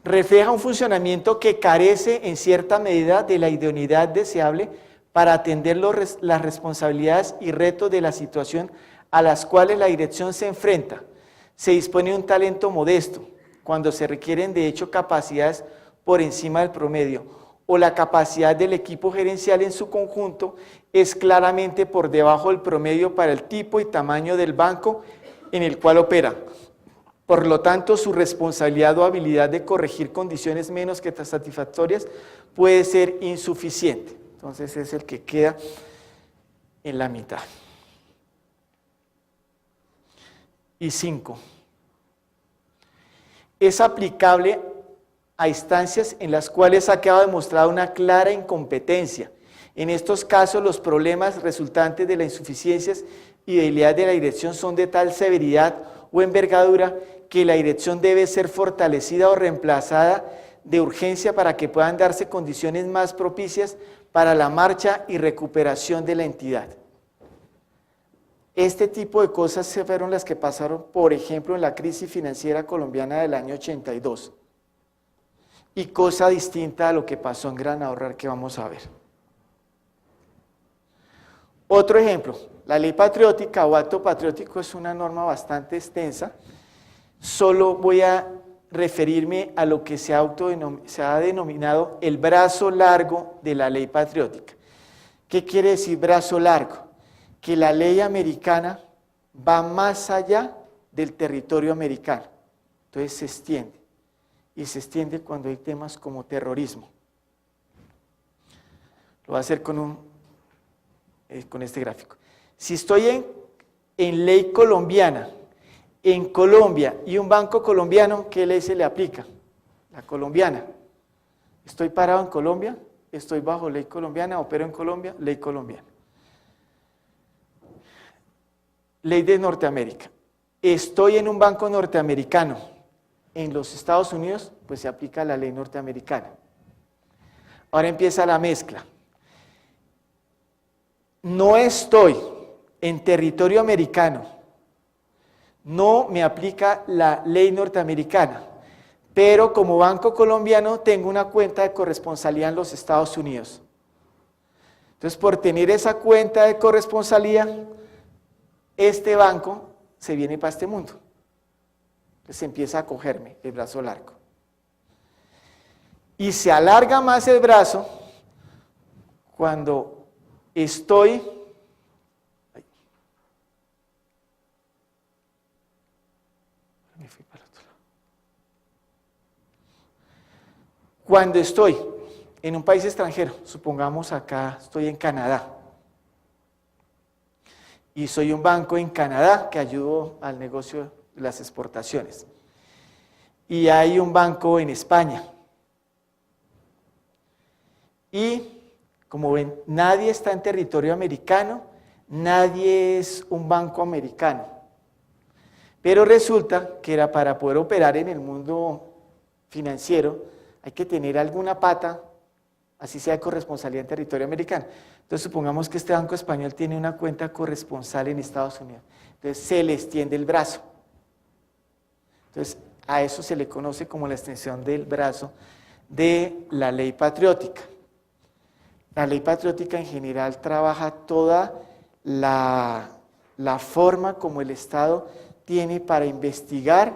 Refleja un funcionamiento que carece en cierta medida de la idoneidad deseable para atender las responsabilidades y retos de la situación a las cuales la dirección se enfrenta. Se dispone de un talento modesto, cuando se requieren de hecho capacidades por encima del promedio, o la capacidad del equipo gerencial en su conjunto es claramente por debajo del promedio para el tipo y tamaño del banco en el cual opera. Por lo tanto, su responsabilidad o habilidad de corregir condiciones menos que satisfactorias puede ser insuficiente. Entonces es el que queda en la mitad. Y 5. Es aplicable a instancias en las cuales ha quedado demostrada una clara incompetencia. En estos casos, los problemas resultantes de las insuficiencias y debilidades de la dirección son de tal severidad o envergadura que la dirección debe ser fortalecida o reemplazada de urgencia para que puedan darse condiciones más propicias para la marcha y recuperación de la entidad. Este tipo de cosas fueron las que pasaron, por ejemplo, en la crisis financiera colombiana del año 82. Y cosa distinta a lo que pasó en Gran Ahorrar, que vamos a ver. Otro ejemplo, la ley patriótica o acto patriótico es una norma bastante extensa. Solo voy a referirme a lo que se ha denominado el brazo largo de la ley patriótica. ¿Qué quiere decir brazo largo? Que la ley americana va más allá del territorio americano. Entonces se extiende. Y se extiende cuando hay temas como terrorismo. Lo voy a hacer con este gráfico. Si estoy en ley colombiana, en Colombia y un banco colombiano, ¿qué ley se le aplica? La colombiana. Estoy parado en Colombia, estoy bajo ley colombiana, opero en Colombia, ley colombiana. Ley de Norteamérica. Estoy en un banco norteamericano. En los Estados Unidos, pues se aplica la ley norteamericana. Ahora empieza la mezcla. No estoy en territorio americano. No me aplica la ley norteamericana. Pero como banco colombiano tengo una cuenta de corresponsalía en los Estados Unidos. Entonces, por tener esa cuenta de corresponsalía, este banco se viene para este mundo. Entonces empieza a cogerme el brazo largo. Y se alarga más el brazo cuando estoy... Me fui para el otro lado. Cuando estoy en un país extranjero, supongamos acá estoy en Canadá, y soy un banco en Canadá que ayudo al negocio de las exportaciones. Y hay un banco en España, Y como ven, nadie está en territorio americano, nadie es un banco americano. Pero resulta que para poder operar en el mundo financiero hay que tener alguna pata, así sea de corresponsabilidad en territorio americano. Entonces supongamos que este banco español tiene una cuenta corresponsal en Estados Unidos. Entonces se le extiende el brazo. Entonces a eso se le conoce como la extensión del brazo de la ley patriótica. La ley patriótica en general trabaja toda la forma como el Estado tiene para investigar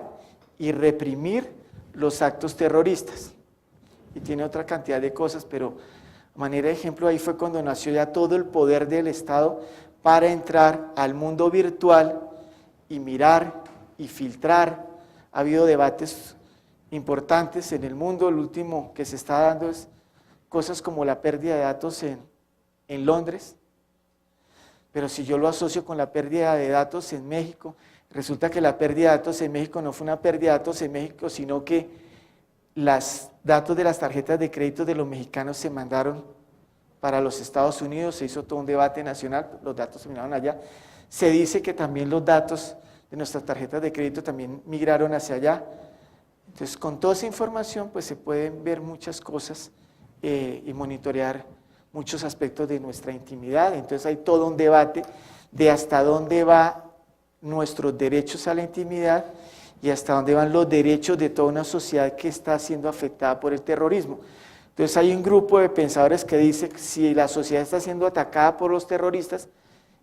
y reprimir los actos terroristas. Y tiene otra cantidad de cosas, pero a manera de ejemplo ahí fue cuando nació ya todo el poder del Estado para entrar al mundo virtual y mirar y filtrar. Ha habido debates importantes en el mundo, el último que se está dando es cosas como la pérdida de datos en Londres, pero si yo lo asocio con la pérdida de datos en México, resulta que la pérdida de datos en México no fue una pérdida de datos en México, sino que los datos de las tarjetas de crédito de los mexicanos se mandaron para los Estados Unidos, se hizo todo un debate nacional, los datos se mandaron allá. Se dice que también los datos de nuestras tarjetas de crédito también migraron hacia allá. Entonces, con toda esa información, pues se pueden ver muchas cosas y monitorear muchos aspectos de nuestra intimidad. Entonces, hay todo un debate de hasta dónde van nuestros derechos a la intimidad y hasta dónde van los derechos de toda una sociedad que está siendo afectada por el terrorismo. Entonces hay un grupo de pensadores que dice que si la sociedad está siendo atacada por los terroristas,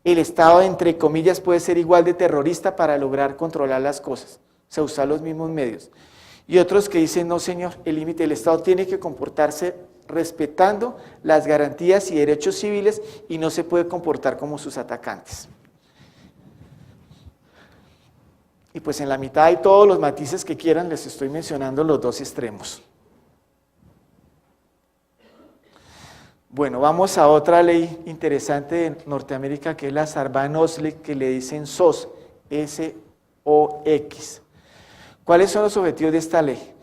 el Estado, entre comillas, puede ser igual de terrorista para lograr controlar las cosas, o sea, usar los mismos medios. Y otros que dicen, no señor, el límite del Estado tiene que comportarse respetando las garantías y derechos civiles y no se puede comportar como sus atacantes. Y pues en la mitad hay todos los matices que quieran, les estoy mencionando los dos extremos. Bueno, vamos a otra ley interesante de Norteamérica, que es la Sarbanes-Oxley, que le dicen SOX, S-O-X. ¿Cuáles son los objetivos de esta ley?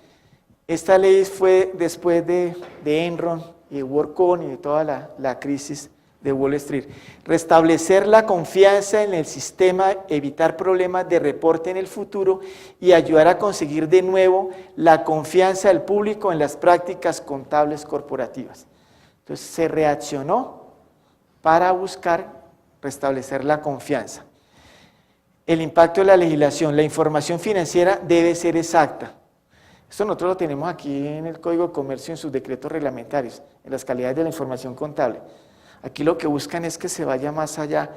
Esta ley fue después de Enron y de WorldCom y de toda la crisis de Wall Street. Restablecer la confianza en el sistema, evitar problemas de reporte en el futuro y ayudar a conseguir de nuevo la confianza del público en las prácticas contables corporativas. Entonces se reaccionó para buscar restablecer la confianza. El impacto de la legislación, la información financiera debe ser exacta. Esto nosotros lo tenemos aquí en el Código de Comercio, en sus decretos reglamentarios, en las calidades de la información contable. Aquí lo que buscan es que se vaya más allá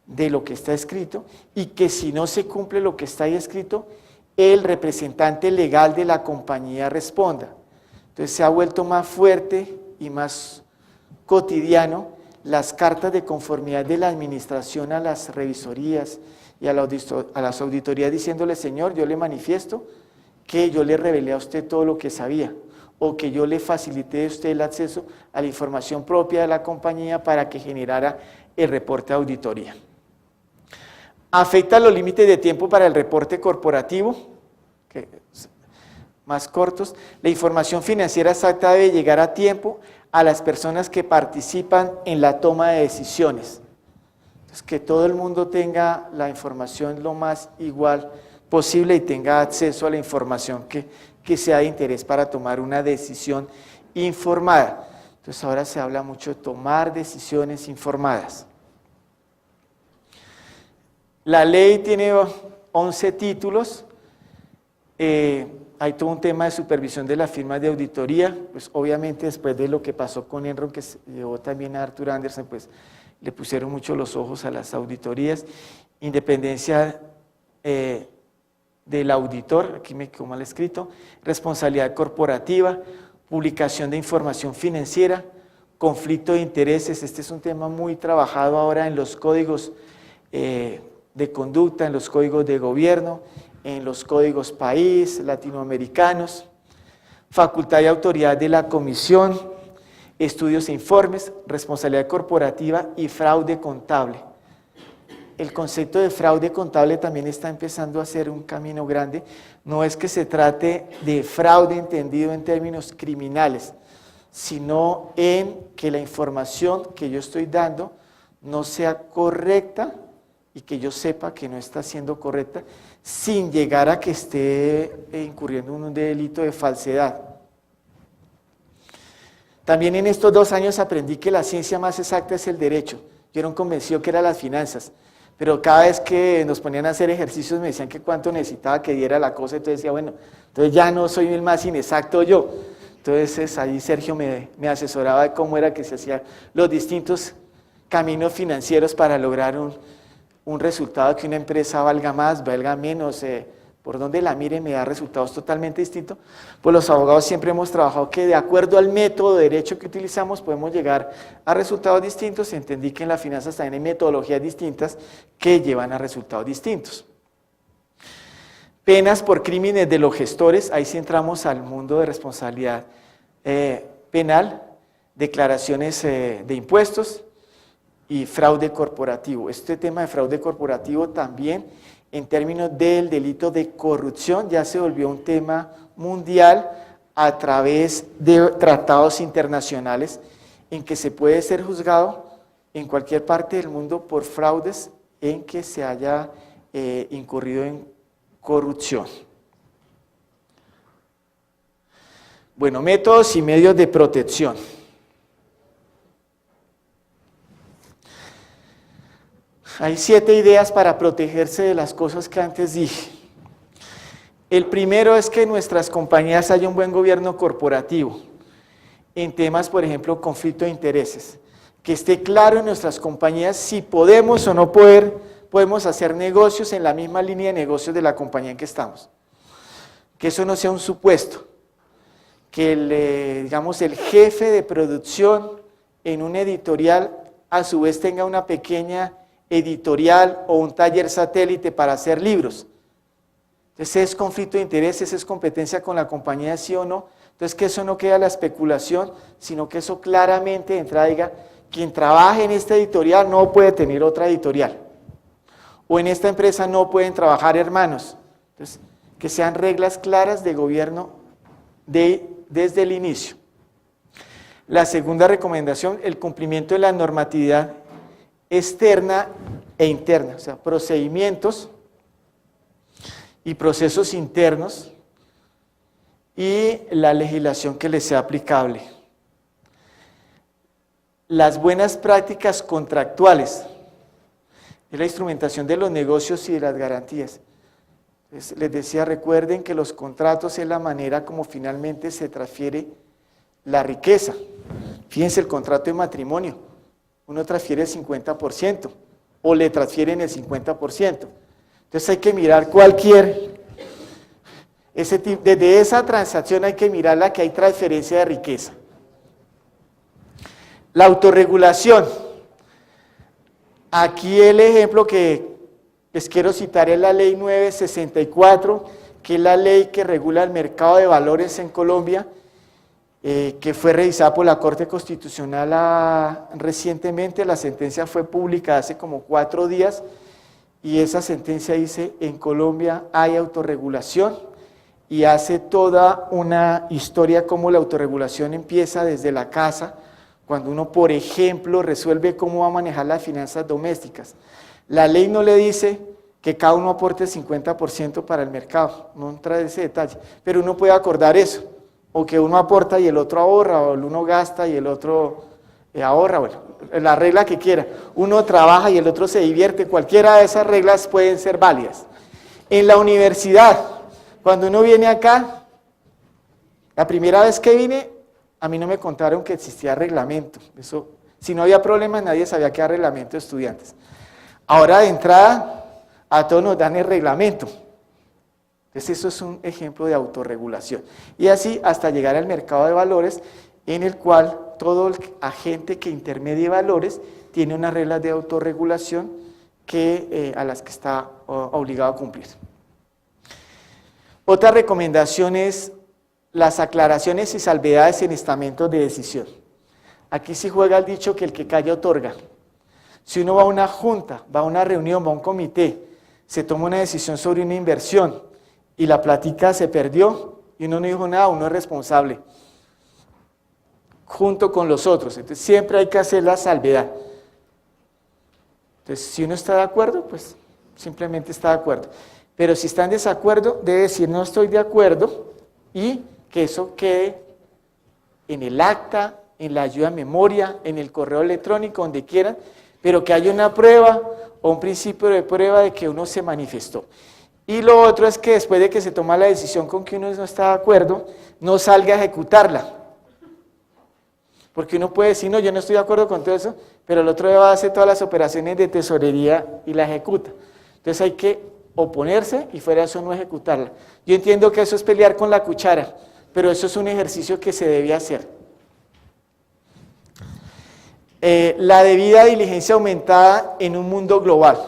de lo que está escrito y que si no se cumple lo que está ahí escrito, el representante legal de la compañía responda. Entonces se ha vuelto más fuerte y más cotidiano las cartas de conformidad de la administración a las revisorías y a las auditorías diciéndole, señor, yo le manifiesto que yo le revelé a usted todo lo que sabía, o que yo le facilité a usted el acceso a la información propia de la compañía para que generara el reporte de auditoría. Afecta los límites de tiempo para el reporte corporativo, que más cortos. La información financiera exacta debe llegar a tiempo a las personas que participan en la toma de decisiones. Entonces, que todo el mundo tenga la información lo más igual posible y tenga acceso a la información que sea de interés para tomar una decisión informada. Entonces ahora se habla mucho de tomar decisiones informadas. La ley tiene 11 títulos, hay todo un tema de supervisión de las firmas de auditoría, pues obviamente después de lo que pasó con Enron, que se llevó también a Arthur Andersen, pues le pusieron mucho los ojos a las auditorías, independencia del auditor, aquí me quedó mal escrito, responsabilidad corporativa, publicación de información financiera, conflicto de intereses, este es un tema muy trabajado ahora en los códigos de conducta, en los códigos de gobierno, en los códigos país, latinoamericanos, facultad y autoridad de la comisión, estudios e informes, responsabilidad corporativa y fraude contable. El concepto de fraude contable también está empezando a hacer un camino grande. No es que se trate de fraude entendido en términos criminales, sino en que la información que yo estoy dando no sea correcta y que yo sepa que no está siendo correcta, sin llegar a que esté incurriendo en un delito de falsedad. También en estos 2 años aprendí que la ciencia más exacta es el derecho. Yo era un convencido que era las finanzas, pero cada vez que nos ponían a hacer ejercicios me decían que cuánto necesitaba que diera la cosa, entonces decía, bueno, entonces ya no soy el más inexacto yo. Entonces ahí Sergio me asesoraba de cómo era que se hacían los distintos caminos financieros para lograr un resultado que una empresa valga más, valga menos, por donde la mire me da resultados totalmente distintos. Pues los abogados siempre hemos trabajado que de acuerdo al método de derecho que utilizamos podemos llegar a resultados distintos. Entendí que en las finanzas también hay metodologías distintas que llevan a resultados distintos. Penas por crímenes de los gestores, ahí sí entramos al mundo de responsabilidad penal, declaraciones de impuestos y fraude corporativo. Este tema de fraude corporativo también, en términos del delito de corrupción, ya se volvió un tema mundial a través de tratados internacionales en que se puede ser juzgado en cualquier parte del mundo por fraudes en que se haya incurrido en corrupción. Bueno, métodos y medios de protección. Hay 7 ideas para protegerse de las cosas que antes dije. El primero es que en nuestras compañías haya un buen gobierno corporativo, en temas, por ejemplo, conflicto de intereses. Que esté claro en nuestras compañías si podemos o no podemos hacer negocios en la misma línea de negocios de la compañía en que estamos. Que eso no sea un supuesto. Que digamos, el jefe de producción en un editorial a su vez tenga una pequeña editorial o un taller satélite para hacer libros. Entonces es conflicto de intereses, es competencia con la compañía, sí o no. Entonces que eso no queda a la especulación, sino que eso claramente de entrada diga, quien trabaje en esta editorial no puede tener otra editorial. O en esta empresa no pueden trabajar hermanos. Entonces, que sean reglas claras de gobierno desde el inicio. La segunda recomendación, el cumplimiento de la normatividad externa e interna, o sea, procedimientos y procesos internos y la legislación que les sea aplicable. Las buenas prácticas contractuales, es la instrumentación de los negocios y de las garantías. Les decía, recuerden que los contratos es la manera como finalmente se transfiere la riqueza. Fíjense el contrato de matrimonio, uno transfiere el 50% o le transfieren el 50%. Entonces hay que mirar desde esa transacción hay que mirar la que hay transferencia de riqueza. La autorregulación. Aquí el ejemplo que les quiero citar es la ley 964, que es la ley que regula el mercado de valores en Colombia, que fue revisada por la Corte Constitucional recientemente. La sentencia fue publicada hace como 4 días y esa sentencia dice, en Colombia hay autorregulación, y hace toda una historia como la autorregulación empieza desde la casa, cuando uno, por ejemplo, resuelve cómo va a manejar las finanzas domésticas. La ley no le dice que cada uno aporte el 50% para el mercado, no trae ese detalle, pero uno puede acordar eso, o que uno aporta y el otro ahorra, o el uno gasta y el otro ahorra, bueno, la regla que quiera. Uno trabaja y el otro se divierte, cualquiera de esas reglas pueden ser válidas. En la universidad, cuando uno viene acá, la primera vez que vine, a mí no me contaron que existía reglamento. Eso, si no había problemas, nadie sabía que era reglamento de estudiantes. Ahora de entrada, a todos nos dan el reglamento. Entonces eso es un ejemplo de autorregulación. Y así hasta llegar al mercado de valores, en el cual todo agente que intermedie valores tiene unas reglas de autorregulación a las que está obligado a cumplir. Otra recomendación es las aclaraciones y salvedades en estamentos de decisión. Aquí sí juega el dicho que el que calla otorga. Si uno va a una junta, va a una reunión, va a un comité, se toma una decisión sobre una inversión y la plática se perdió y uno no dijo nada, uno es responsable. junto con los otros. Entonces siempre hay que hacer la salvedad. Entonces si uno está de acuerdo, pues simplemente está de acuerdo. Pero si está en desacuerdo, debe decir no estoy de acuerdo y que eso quede en el acta, en la ayuda a memoria, en el correo electrónico, donde quieran, pero que haya una prueba o un principio de prueba de que uno se manifestó. Y lo otro es que después de que se toma la decisión con que uno no está de acuerdo, no salga a ejecutarla. Porque uno puede decir, no, yo no estoy de acuerdo con todo eso, pero el otro día va a hacer todas las operaciones de tesorería y la ejecuta. Entonces hay que oponerse y fuera de eso no ejecutarla. Yo entiendo que eso es pelear con la cuchara, pero eso es un ejercicio que se debe hacer. La debida diligencia aumentada en un mundo global.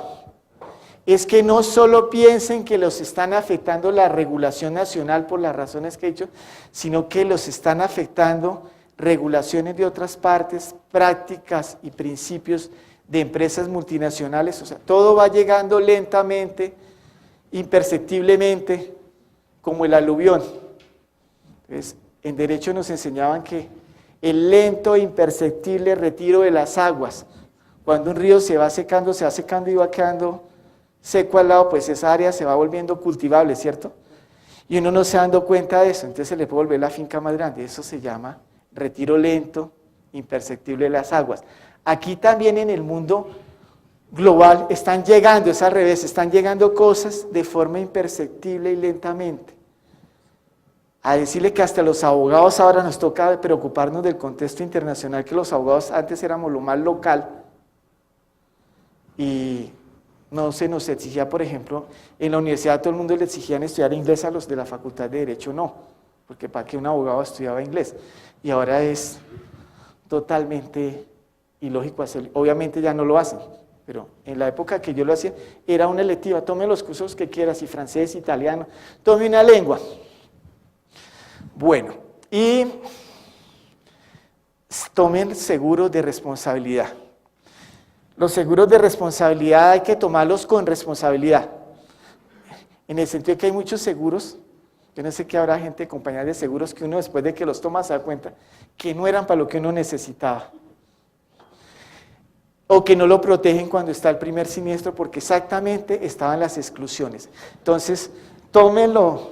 Es que no solo piensen que los están afectando la regulación nacional por las razones que he dicho, sino que los están afectando regulaciones de otras partes, prácticas y principios de empresas multinacionales. O sea, todo va llegando lentamente, imperceptiblemente, como el aluvión. Entonces, en derecho nos enseñaban que el lento e imperceptible retiro de las aguas, cuando un río se va secando y va quedando seco al lado, pues esa área se va volviendo cultivable, ¿cierto? Y uno no se va dando cuenta de eso, entonces se le puede volver la finca más grande. Eso se llama retiro lento, imperceptible de las aguas. Aquí también en el mundo global están llegando, es al revés, están llegando cosas de forma imperceptible y lentamente. A decirle que hasta los abogados ahora nos toca preocuparnos del contexto internacional, que los abogados antes éramos lo más local y no se nos exigía, por ejemplo, en la universidad a todo el mundo le exigían estudiar inglés, a los de la Facultad de Derecho no, porque para qué un abogado estudiaba inglés, y ahora es totalmente ilógico hacerlo. Obviamente ya no lo hacen, pero en la época que yo lo hacía era una electiva, tome los cursos que quieras, y francés, italiano, tome una lengua. Bueno, y tomen seguros de responsabilidad. Los seguros de responsabilidad hay que tomarlos con responsabilidad, en el sentido de que hay muchos seguros, yo no sé qué habrá gente de compañías de seguros que uno después de que los toma se da cuenta que no eran para lo que uno necesitaba, o que no lo protegen cuando está el primer siniestro porque exactamente estaban las exclusiones. Entonces, tómenlo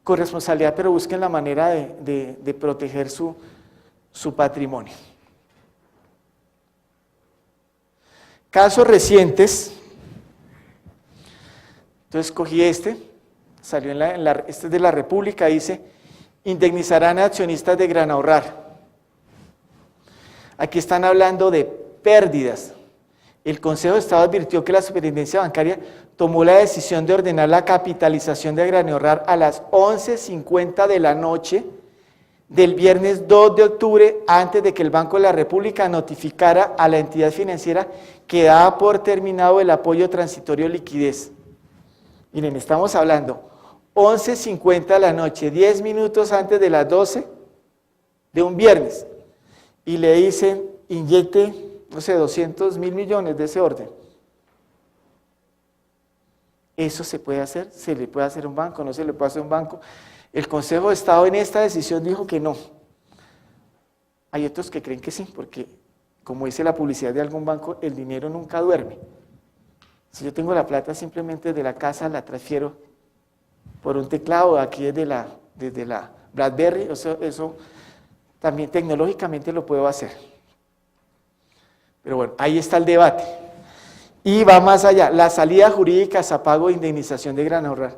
con responsabilidad, pero busquen la manera de proteger su patrimonio. Casos recientes, entonces cogí salió este es de la República, dice, indemnizarán a accionistas de Gran Ahorrar. Aquí están hablando de pérdidas. El Consejo de Estado advirtió que la Superintendencia Bancaria tomó la decisión de ordenar la capitalización de Gran Ahorrar a las 11:50 de la noche del viernes 2 de octubre, antes de que el Banco de la República notificara a la entidad financiera que daba por terminado el apoyo transitorio de liquidez. Miren, estamos hablando 11:50 de la noche, 10 minutos antes de las 12 de un viernes, y le dicen, inyecte, no sé, 200.000 millones de ese orden. Eso se puede hacer, se le puede hacer a un banco, no se le puede hacer a un banco. El Consejo de Estado en esta decisión dijo que no. Hay otros que creen que sí, porque como dice la publicidad de algún banco, el dinero nunca duerme. Si yo tengo la plata, simplemente de la casa la transfiero por un teclado, aquí desde la BlackBerry, eso también tecnológicamente lo puedo hacer. Pero bueno, ahí está el debate. Y va más allá, la salida jurídica a pago de indemnización de Gran Ahorrar.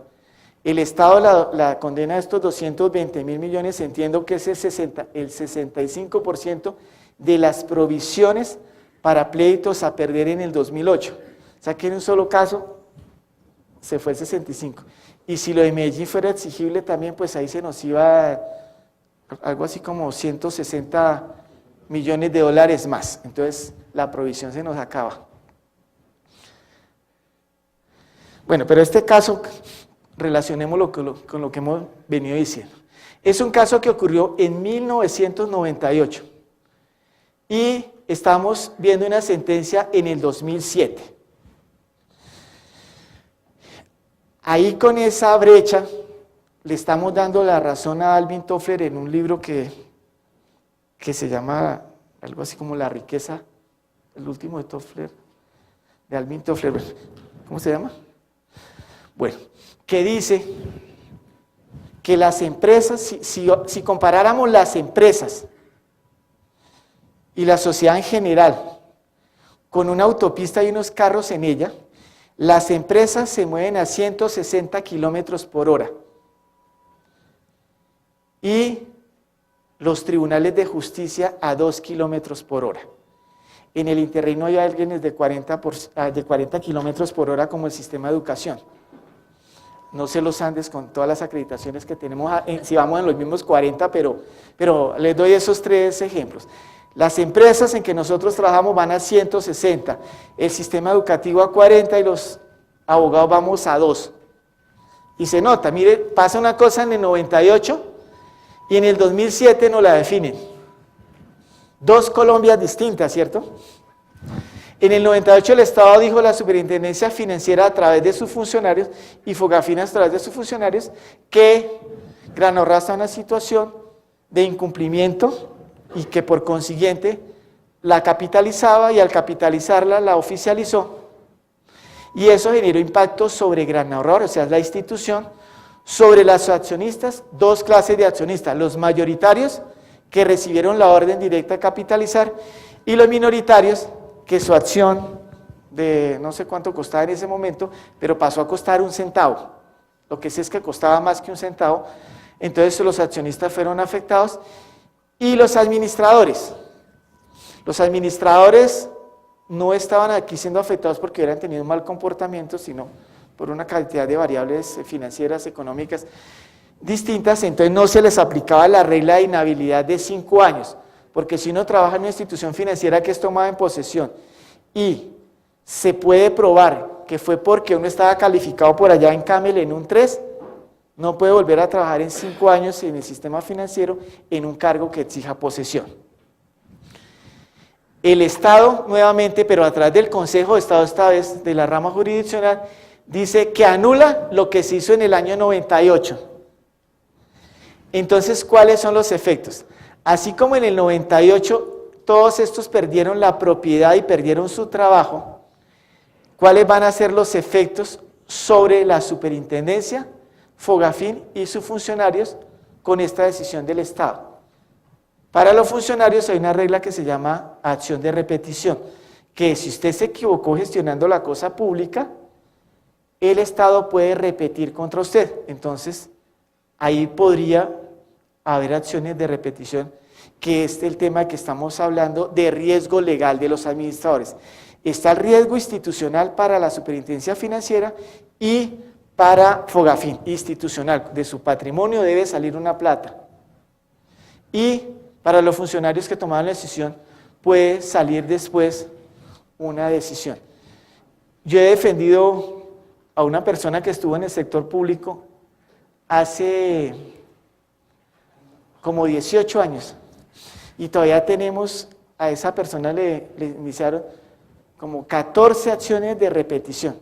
El Estado la condena a estos 220.000 millones, entiendo que es el 65% de las provisiones para pleitos a perder en el 2008. O sea que en un solo caso se fue el 65%. Y si lo de Medellín fuera exigible también, pues ahí se nos iba algo así como 160 millones de dólares más. Entonces la provisión se nos acaba. Bueno, pero este caso, relacionémoslo con lo que hemos venido diciendo. Es un caso que ocurrió en 1998 y estamos viendo una sentencia en el 2007. Ahí con esa brecha le estamos dando la razón a Alvin Toffler en un libro que que se llama algo así como La riqueza, el último de Toffler, de Alvin Toffler, ¿cómo se llama? Bueno, que dice que las empresas, si comparáramos las empresas y la sociedad en general con una autopista y unos carros en ella, las empresas se mueven a 160 kilómetros por hora y los tribunales de justicia a 2 kilómetros por hora. En el interreino hay alguien de 40 kilómetros por hora como el sistema de educación. No sé los Andes con todas las acreditaciones que tenemos, si vamos en los mismos 40, pero les doy esos 3 ejemplos. Las empresas en que nosotros trabajamos van a 160, el sistema educativo a 40 y los abogados vamos a 2. Y se nota, mire, pasa una cosa en el 98 y en el 2007 nos la definen. 2 Colombias distintas, ¿cierto? En el 98 el Estado dijo la Superintendencia Financiera a través de sus funcionarios y Fogafín a través de sus funcionarios que Granorra está en una situación de incumplimiento y que por consiguiente la capitalizaba y al capitalizarla la oficializó. Y eso generó impacto sobre Granorra, o sea, la institución, sobre los accionistas, 2 clases de accionistas, los mayoritarios que recibieron la orden directa de capitalizar y los minoritarios que su acción de no sé cuánto costaba en ese momento, pero pasó a costar 1 centavo. Lo que sé es que costaba más que 1 centavo, entonces los accionistas fueron afectados y los administradores. Los administradores no estaban aquí siendo afectados porque hubieran tenido un mal comportamiento, sino por una cantidad de variables financieras, económicas distintas, entonces no se les aplicaba la regla de inhabilidad de 5 años, porque si uno trabaja en una institución financiera que es tomada en posesión y se puede probar que fue porque uno estaba calificado por allá en Camel en un 3, no puede volver a trabajar en 5 años en el sistema financiero en un cargo que exija posesión. El Estado, nuevamente, pero a través del Consejo de Estado, esta vez de la rama jurisdiccional, dice que anula lo que se hizo en el año 98. Entonces, ¿cuáles son los efectos? Así como en el 98 todos estos perdieron la propiedad y perdieron su trabajo, ¿cuáles van a ser los efectos sobre la superintendencia, Fogafín y sus funcionarios con esta decisión del Estado? Para los funcionarios hay una regla que se llama acción de repetición, que si usted se equivocó gestionando la cosa pública, el Estado puede repetir contra usted. Entonces, ahí podría haber acciones de repetición, que es el tema que estamos hablando de riesgo legal de los administradores. Está el riesgo institucional para la superintendencia financiera y para Fogafín, institucional. De su patrimonio debe salir una plata. Y para los funcionarios que tomaron la decisión, puede salir después una decisión. Yo he defendido a una persona que estuvo en el sector público hace como 18 años y todavía tenemos a esa persona le iniciaron como 14 acciones de repetición.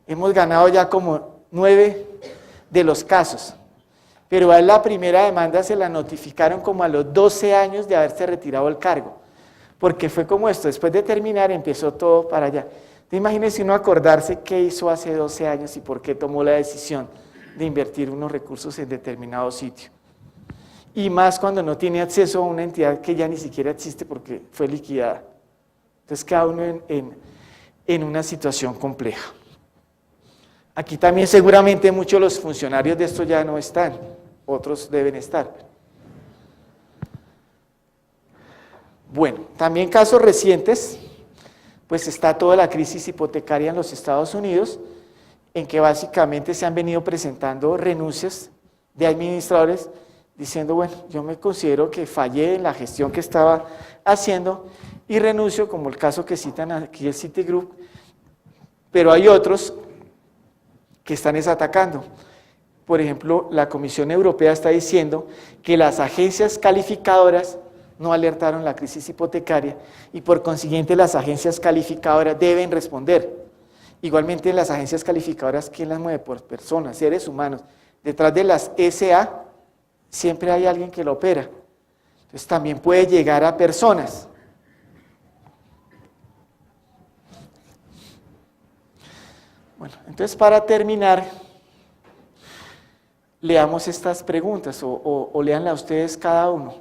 Hemos ganado ya como 9 de los casos, pero a la primera demanda se la notificaron como a los 12 años de haberse retirado el cargo, porque fue como esto, después de terminar empezó todo para allá. ¿Te imaginas si uno acordarse qué hizo hace 12 años y por qué tomó la decisión de invertir unos recursos en determinado sitio? Y más cuando no tiene acceso a una entidad que ya ni siquiera existe porque fue liquidada. Entonces cada uno en una situación compleja. Aquí también seguramente muchos de los funcionarios de esto ya no están, otros deben estar. Bueno, también casos recientes, pues está toda la crisis hipotecaria en los Estados Unidos, en que básicamente se han venido presentando renuncias de administradores diciendo, bueno, yo me considero que fallé en la gestión que estaba haciendo y renuncio, como el caso que citan aquí el Citigroup, pero hay otros que están atacando. Por ejemplo, la Comisión Europea está diciendo que las agencias calificadoras no alertaron la crisis hipotecaria y por consiguiente las agencias calificadoras deben responder. Igualmente las agencias calificadoras, ¿quién las mueve? Por personas, seres humanos. Detrás de las SA siempre hay alguien que lo opera. Entonces también puede llegar a personas. Bueno, entonces para terminar, leamos estas preguntas o léanla ustedes cada uno.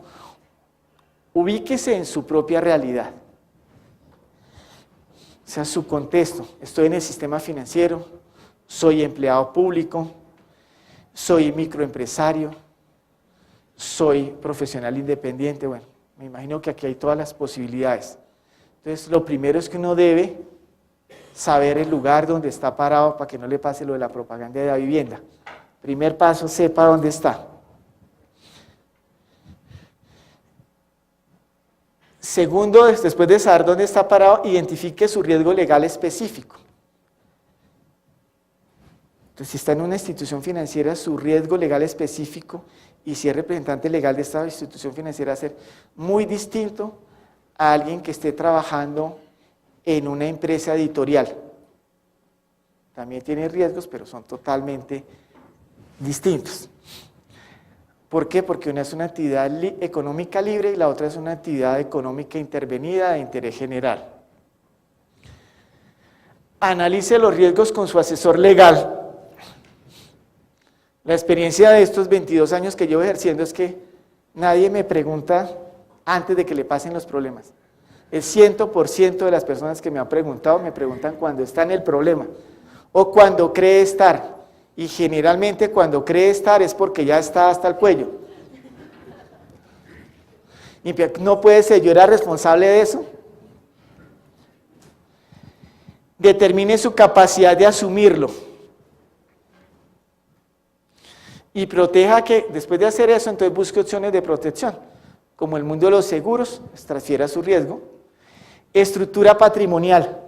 Ubíquese en su propia realidad. O sea, su contexto. Estoy en el sistema financiero, soy empleado público, soy microempresario, soy profesional independiente. Bueno, me imagino que aquí hay todas las posibilidades. Entonces, lo primero es que uno debe saber el lugar donde está parado para que no le pase lo de la propaganda de la vivienda. Primer paso, sepa dónde está. Segundo, después de saber dónde está parado, identifique su riesgo legal específico. Entonces, si está en una institución financiera, su riesgo legal específico, y si es representante legal de esta institución financiera, va a ser muy distinto a alguien que esté trabajando en una empresa editorial. También tiene riesgos, pero son totalmente distintos. ¿Por qué? Porque una es una actividad económica libre y la otra es una actividad económica intervenida de interés general. Analice los riesgos con su asesor legal. La experiencia de estos 22 años que llevo ejerciendo es que nadie me pregunta antes de que le pasen los problemas. El 100% de las personas que me han preguntado me preguntan cuando está en el problema o cuando cree estar. Y generalmente cuando cree estar es porque ya está hasta el cuello. Y no puede ser, yo era responsable de eso. Determine su capacidad de asumirlo. Y proteja que, después de hacer eso, entonces busque opciones de protección. Como el mundo de los seguros, transfiera su riesgo. Estructura patrimonial.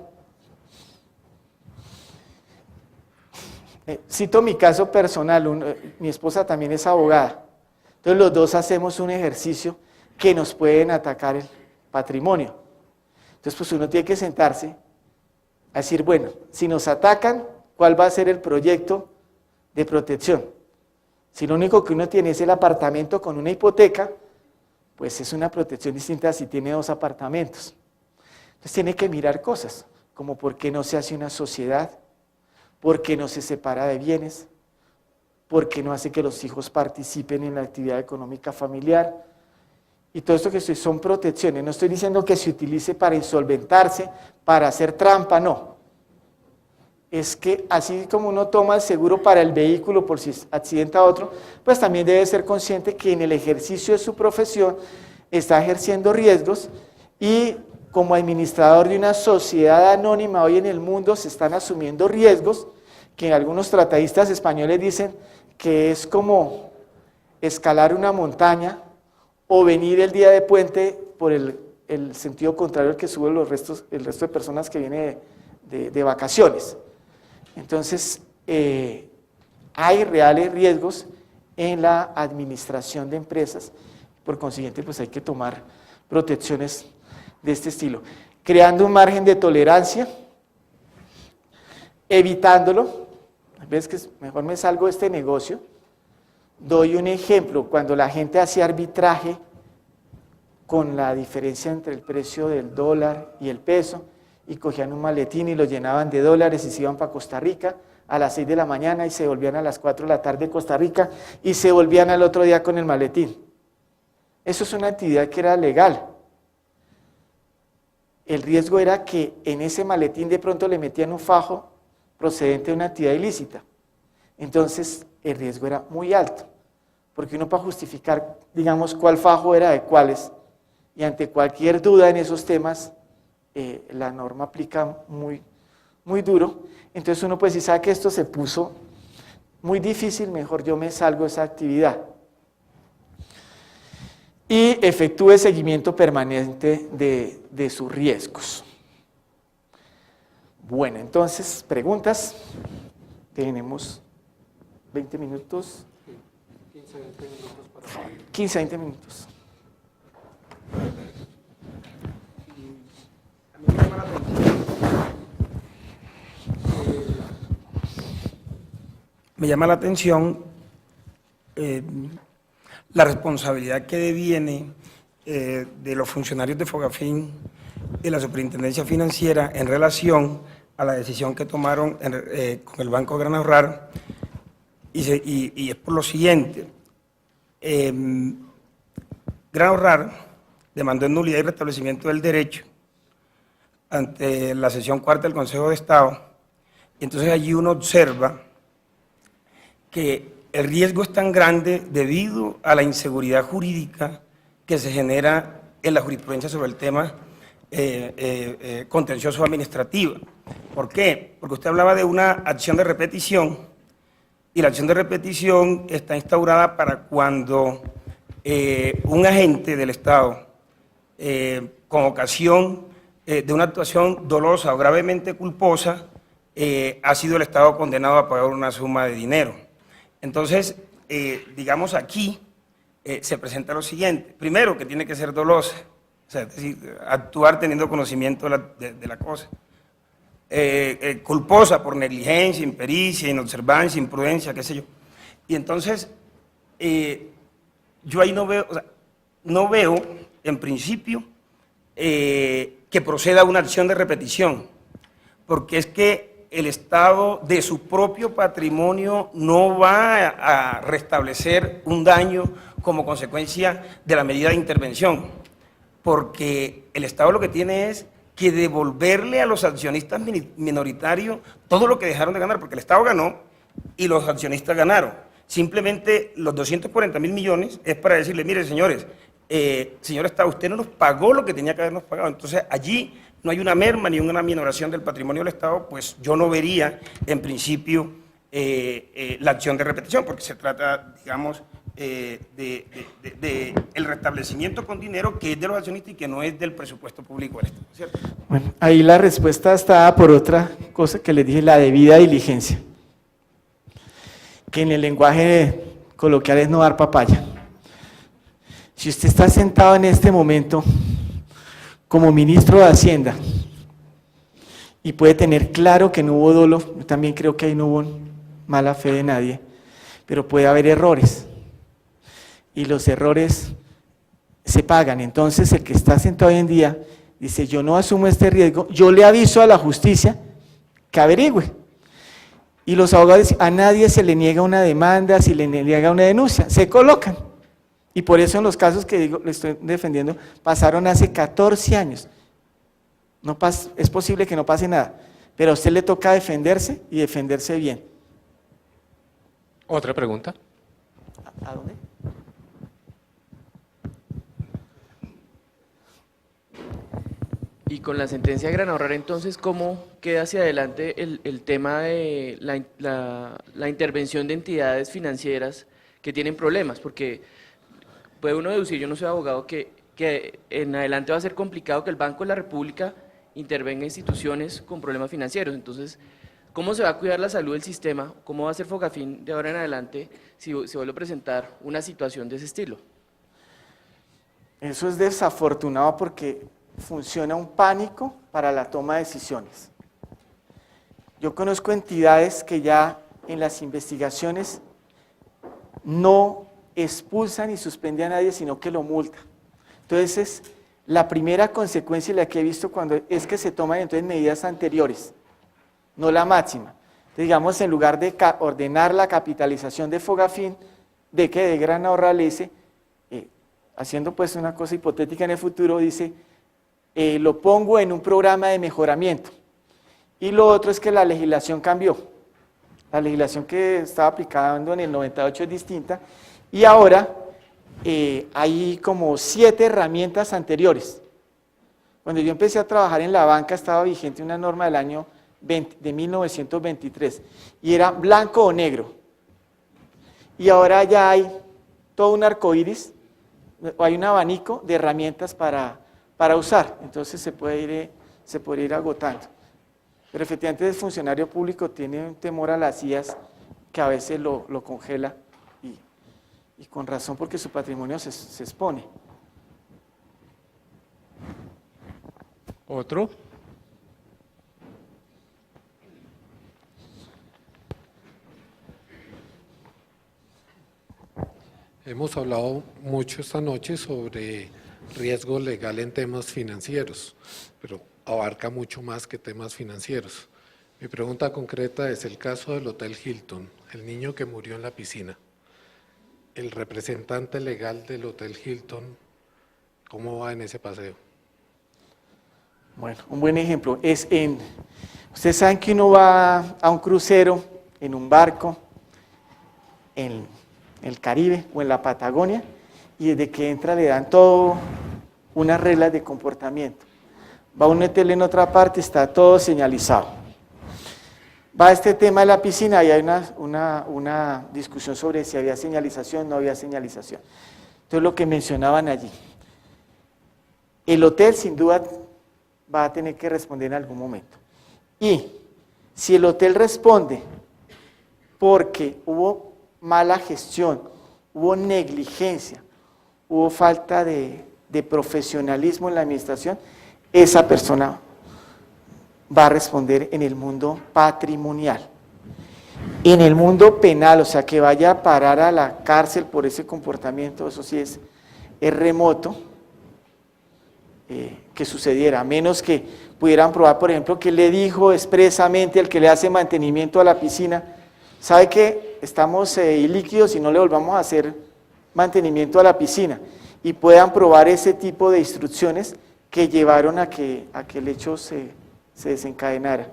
Cito mi caso personal, mi esposa también es abogada, entonces los dos hacemos un ejercicio que nos pueden atacar el patrimonio. Entonces pues uno tiene que sentarse a decir, bueno, si nos atacan, ¿cuál va a ser el proyecto de protección? Si lo único que uno tiene es el apartamento con una hipoteca, pues es una protección distinta a si tiene 2 apartamentos. Entonces tiene que mirar cosas, como por qué no se hace una sociedad, por qué no se separa de bienes, por qué no hace que los hijos participen en la actividad económica familiar. Y todo esto que son protecciones. No estoy diciendo que se utilice para insolventarse, para hacer trampa, no. Es que así como uno toma el seguro para el vehículo por si accidenta otro, pues también debe ser consciente que en el ejercicio de su profesión está ejerciendo riesgos y como administrador de una sociedad anónima hoy en el mundo se están asumiendo riesgos que algunos tratadistas españoles dicen que es como escalar una montaña o venir el día de puente por el sentido contrario al que suben el resto de personas que vienen de vacaciones. Entonces, hay reales riesgos en la administración de empresas, por consiguiente, pues hay que tomar protecciones de este estilo, creando un margen de tolerancia, evitándolo. Ves que mejor me salgo de este negocio. Doy un ejemplo, cuando la gente hacía arbitraje con la diferencia entre el precio del dólar y el peso, y cogían un maletín y lo llenaban de dólares y se iban para Costa Rica a las 6 de la mañana y se volvían a las 4 de la tarde de Costa Rica y se volvían al otro día con el maletín. Eso es una actividad que era legal. El riesgo era que en ese maletín de pronto le metían un fajo procedente de una actividad ilícita. Entonces el riesgo era muy alto, porque uno para justificar, digamos, cuál fajo era de cuáles, y ante cualquier duda en esos temas, la norma aplica muy duro. Entonces uno pues si sabe que esto se puso muy difícil, mejor yo me salgo de esa actividad. Y efectúe seguimiento permanente de sus riesgos. Bueno, entonces, preguntas. Tenemos 20 minutos. 15-20 minutos para... 15-20 minutos. Me llama la atención la responsabilidad que deviene de los funcionarios de Fogafín, de la Superintendencia Financiera, en relación a la decisión que tomaron con el Banco Gran Ahorrar, y es por lo siguiente. Gran Ahorrar demandó en nulidad y restablecimiento del derecho ante la sesión cuarta del Consejo de Estado, y entonces allí uno observa que el riesgo es tan grande debido a la inseguridad jurídica que se genera en la jurisprudencia sobre el tema contencioso administrativo. ¿Por qué? Porque usted hablaba de una acción de repetición, y la acción de repetición está instaurada para cuando un agente del Estado, con ocasión de una actuación dolosa o gravemente culposa, ha sido el Estado condenado a pagar una suma de dinero. Entonces, digamos aquí, se presenta lo siguiente. Primero, que tiene que ser dolosa, o sea, es decir, actuar teniendo conocimiento de la cosa. Culposa por negligencia, impericia, inobservancia, imprudencia, qué sé yo. Y entonces, yo ahí no veo, o sea, no veo, en principio, que proceda una acción de repetición, porque es que el Estado de su propio patrimonio no va a restablecer un daño como consecuencia de la medida de intervención, porque el Estado lo que tiene es que devolverle a los accionistas minoritarios todo lo que dejaron de ganar, porque el Estado ganó y los accionistas ganaron. Simplemente los 240.000 millones es para decirle, mire señores, señor Estado, usted no nos pagó lo que tenía que habernos pagado. Entonces allí no hay una merma ni una minoración del patrimonio del Estado, pues yo no vería en principio la acción de repetición, porque se trata, digamos, de el restablecimiento con dinero que es de los accionistas y que no es del presupuesto público del Estado, ¿cierto? Bueno, ahí la respuesta está por otra cosa que les dije, la debida diligencia, que en el lenguaje coloquial es no dar papaya. Si usted está sentado en este momento como ministro de Hacienda y puede tener claro que no hubo dolo, yo también creo que ahí no hubo mala fe de nadie, pero puede haber errores y los errores se pagan. Entonces el que está sentado hoy en día dice, yo no asumo este riesgo, yo le aviso a la justicia que averigüe. Y los abogados dicen, a nadie se le niega una demanda, si le niega una denuncia, se colocan. Y por eso en los casos que digo, le estoy defendiendo, pasaron hace 14 años. No es posible que no pase nada, pero a usted le toca defenderse y defenderse bien. ¿Otra pregunta? ¿A dónde? Y con la sentencia de Gran Ahorrar, entonces, ¿cómo queda hacia adelante el tema de la intervención de entidades financieras que tienen problemas? Porque puede uno deducir, yo no soy abogado, que en adelante va a ser complicado que el Banco de la República intervenga en instituciones con problemas financieros. Entonces, ¿cómo se va a cuidar la salud del sistema? ¿Cómo va a ser Fogafín de ahora en adelante si se vuelve a presentar una situación de ese estilo? Eso es desafortunado porque funciona un pánico para la toma de decisiones. Yo conozco entidades que ya en las investigaciones no expulsan y suspenden a nadie, sino que lo multan. Entonces, la primera consecuencia, la que he visto cuando es que se toman entonces medidas anteriores, no la máxima. Entonces, digamos, en lugar de ordenar la capitalización de Fogafín, de que de Gran Ahorrar le dice, haciendo pues una cosa hipotética en el futuro, dice, lo pongo en un programa de mejoramiento. Y lo otro es que la legislación cambió. La legislación que estaba aplicando en el 98 es distinta y ahora hay como 7 herramientas anteriores. Cuando yo empecé a trabajar en la banca estaba vigente una norma del año de 1923 y era blanco o negro. Y ahora ya hay todo un arcoíris, hay un abanico de herramientas para usar, entonces se puede ir agotando. Pero efectivamente el funcionario público tiene un temor a las IAS que a veces lo congela y con razón porque su patrimonio se expone. ¿Otro? Hemos hablado mucho esta noche sobre riesgo legal en temas financieros, pero abarca mucho más que temas financieros. Mi pregunta concreta es el caso del Hotel Hilton, el niño que murió en la piscina. El representante legal del Hotel Hilton, ¿cómo va en ese paseo? Bueno, un buen ejemplo es ustedes saben que uno va a un crucero, en un barco, en el Caribe o en la Patagonia, y desde que entra le dan todo unas reglas de comportamiento. Va a un hotel en otra parte, está todo señalizado. Va a este tema de la piscina y hay una discusión sobre si había señalización o no había señalización. Entonces lo que mencionaban allí, el hotel sin duda va a tener que responder en algún momento. Y si el hotel responde porque hubo mala gestión, hubo negligencia, hubo falta de profesionalismo en la administración, esa persona va a responder en el mundo patrimonial. En el mundo penal, o sea, que vaya a parar a la cárcel por ese comportamiento, eso sí es remoto que sucediera, a menos que pudieran probar, por ejemplo, que le dijo expresamente al que le hace mantenimiento a la piscina, sabe que estamos ilíquidos y no le volvamos a hacer mantenimiento a la piscina, y puedan probar ese tipo de instrucciones que llevaron a que el hecho se desencadenara.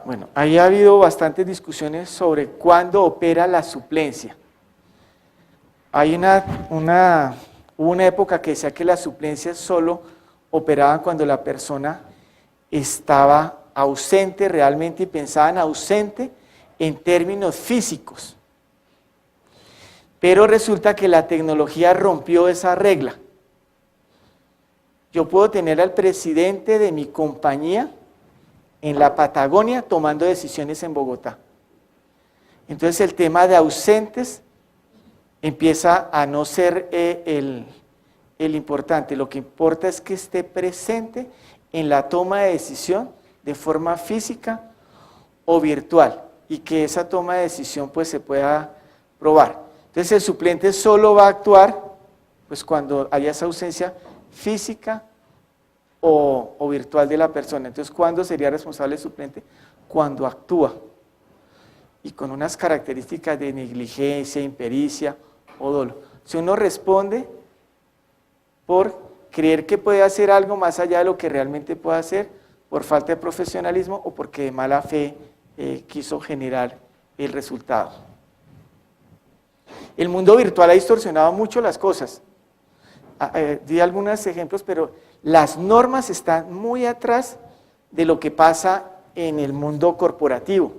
Bueno, ahí ha habido bastantes discusiones sobre cuándo opera la suplencia. Hay hubo una época que decía que las suplencias solo operaban cuando la persona estaba ausente realmente, y pensaban ausente en términos físicos. Pero resulta que la tecnología rompió esa regla. Yo puedo tener al presidente de mi compañía en la Patagonia tomando decisiones en Bogotá. Entonces el tema de ausentes empieza a no ser el importante. Lo que importa es que esté presente en la toma de decisión de forma física o virtual, y que esa toma de decisión pues se pueda probar. Entonces el suplente solo va a actuar pues cuando haya esa ausencia física o virtual de la persona. Entonces, ¿cuándo sería responsable el suplente? Cuando actúa y con unas características de negligencia, impericia o dolo. Si uno responde por creer que puede hacer algo más allá de lo que realmente puede hacer, por falta de profesionalismo o porque de mala fe quiso generar el resultado. El mundo virtual ha distorsionado mucho las cosas. Di algunos ejemplos, pero las normas están muy atrás de lo que pasa en el mundo corporativo.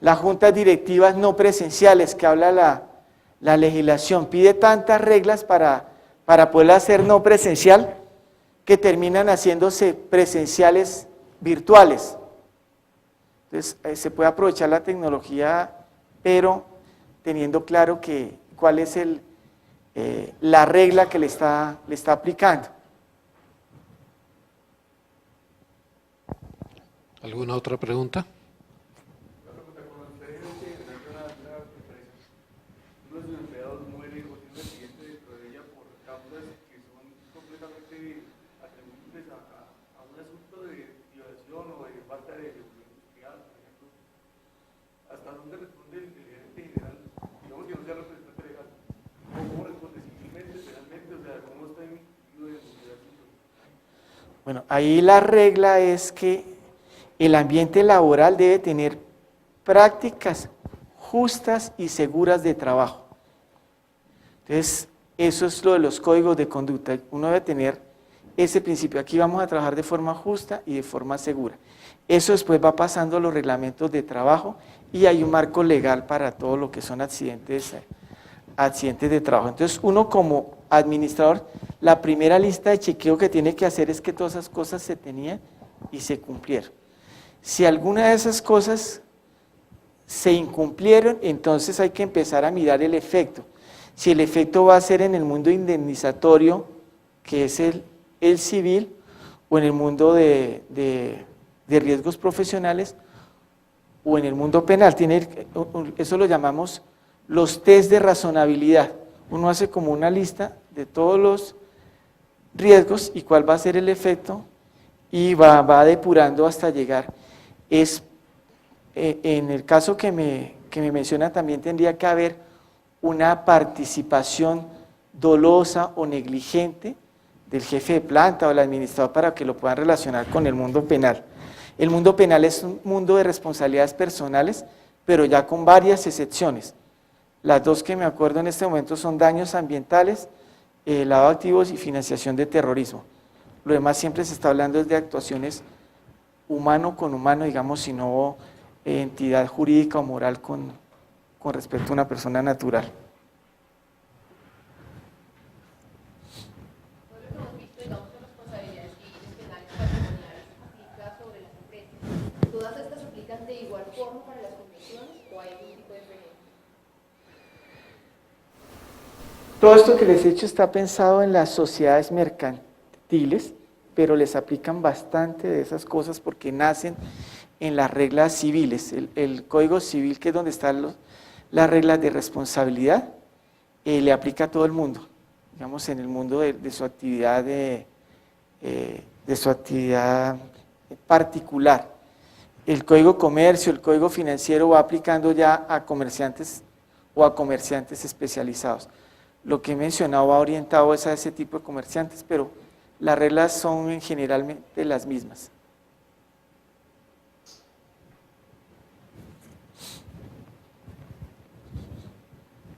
Las juntas directivas no presenciales que habla la legislación pide tantas reglas para poder hacer no presencial que terminan haciéndose presenciales virtuales. Entonces se puede aprovechar la tecnología, pero teniendo claro cuál es la regla que le está aplicando. ¿Alguna otra pregunta? Uno de sus empleados muere o tiene un accidente dentro de ella por causas que son completamente atribuibles a un asunto de violación o de falta de seguridad, por ejemplo. ¿Hasta dónde responde el gerente general? Digamos que no sea representante legal. ¿Cómo responde civilmente, penalmente? O sea, ¿cómo está incluido en el asunto? Bueno, ahí la regla es que el ambiente laboral debe tener prácticas justas y seguras de trabajo. Entonces, eso es lo de los códigos de conducta. Uno debe tener ese principio. Aquí vamos a trabajar de forma justa y de forma segura. Eso después va pasando a los reglamentos de trabajo y hay un marco legal para todo lo que son accidentes accidentes de trabajo. Entonces, uno como administrador, la primera lista de chequeo que tiene que hacer es que todas esas cosas se tenían y se cumplieron. Si alguna de esas cosas se incumplieron, entonces hay que empezar a mirar el efecto. Si el efecto va a ser en el mundo indemnizatorio, que es el civil, o en el mundo de riesgos profesionales, o en el mundo penal. Eso lo llamamos los test de razonabilidad. Uno hace como una lista de todos los riesgos y cuál va a ser el efecto, y va depurando hasta llegar. En el caso que me menciona, también tendría que haber una participación dolosa o negligente del jefe de planta o del administrador para que lo puedan relacionar con el mundo penal. El mundo penal es un mundo de responsabilidades personales, pero ya con varias excepciones. Las dos que me acuerdo en este momento son daños ambientales, lavado de activos y financiación de terrorismo. Lo demás siempre se está hablando de actuaciones humano con humano, digamos, si no entidad jurídica o moral con respecto a una persona natural. ¿Todas estas aplican de igual forma para las convenciones o hay algún tipo de diferencia? Todo esto que les he dicho está pensado en las sociedades mercantiles, pero les aplican bastante de esas cosas porque nacen en las reglas civiles. El Código Civil, que es donde están las reglas de responsabilidad, le aplica a todo el mundo, digamos, en el mundo de su actividad particular. El Código Comercio, el Código Financiero va aplicando ya a comerciantes o a comerciantes especializados. Lo que he mencionado va orientado es a ese tipo de comerciantes, pero las reglas son generalmente las mismas.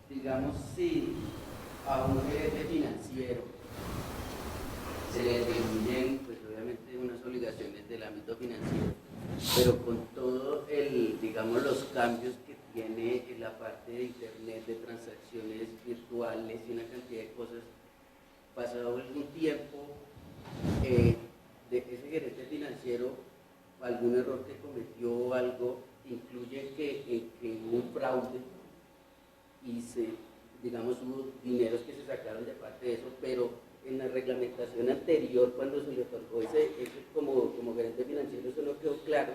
Digamos, si a un gerente financiero se le atribuyen, pues obviamente unas obligaciones del ámbito financiero, pero con todo digamos, los cambios que tiene en la parte de internet, de transacciones virtuales y una cantidad de cosas, pasado algún tiempo, de ese gerente financiero, algún error que cometió o algo, incluye que hubo un fraude y digamos, hubo dineros que se sacaron de parte de eso, pero en la reglamentación anterior, cuando se le otorgó ese como gerente financiero, eso no quedó claro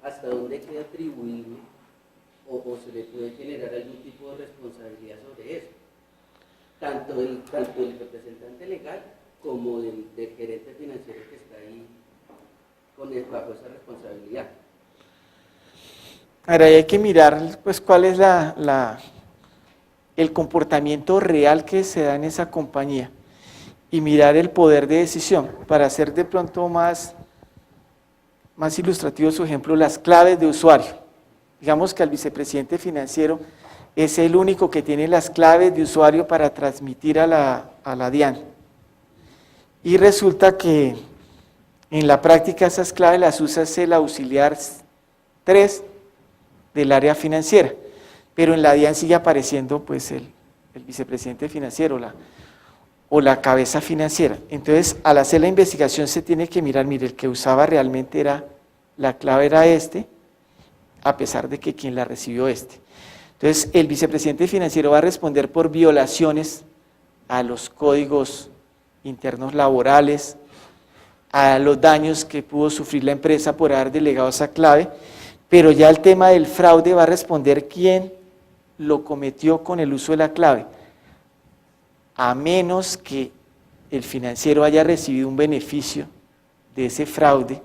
hasta dónde queda atribuible o se le puede generar algún tipo de responsabilidad sobre eso, tanto del representante legal como del gerente financiero que está ahí bajo esa responsabilidad. Ahora hay que mirar pues cuál es el comportamiento real que se da en esa compañía y mirar el poder de decisión. Para hacer de pronto más ilustrativo su ejemplo, las claves de usuario. Digamos que el vicepresidente financiero es el único que tiene las claves de usuario para transmitir a la DIAN. Y resulta que en la práctica esas claves las usa el auxiliar 3 del área financiera, pero en la DIAN sigue apareciendo pues el vicepresidente financiero o la cabeza financiera. Entonces, al hacer la investigación se tiene que mirar, mire, el que usaba realmente la clave era este, a pesar de que quien la recibió este. Entonces, el vicepresidente financiero va a responder por violaciones a los códigos internos laborales, a los daños que pudo sufrir la empresa por haber delegado esa clave, pero ya el tema del fraude va a responder quién lo cometió con el uso de la clave, a menos que el financiero haya recibido un beneficio de ese fraude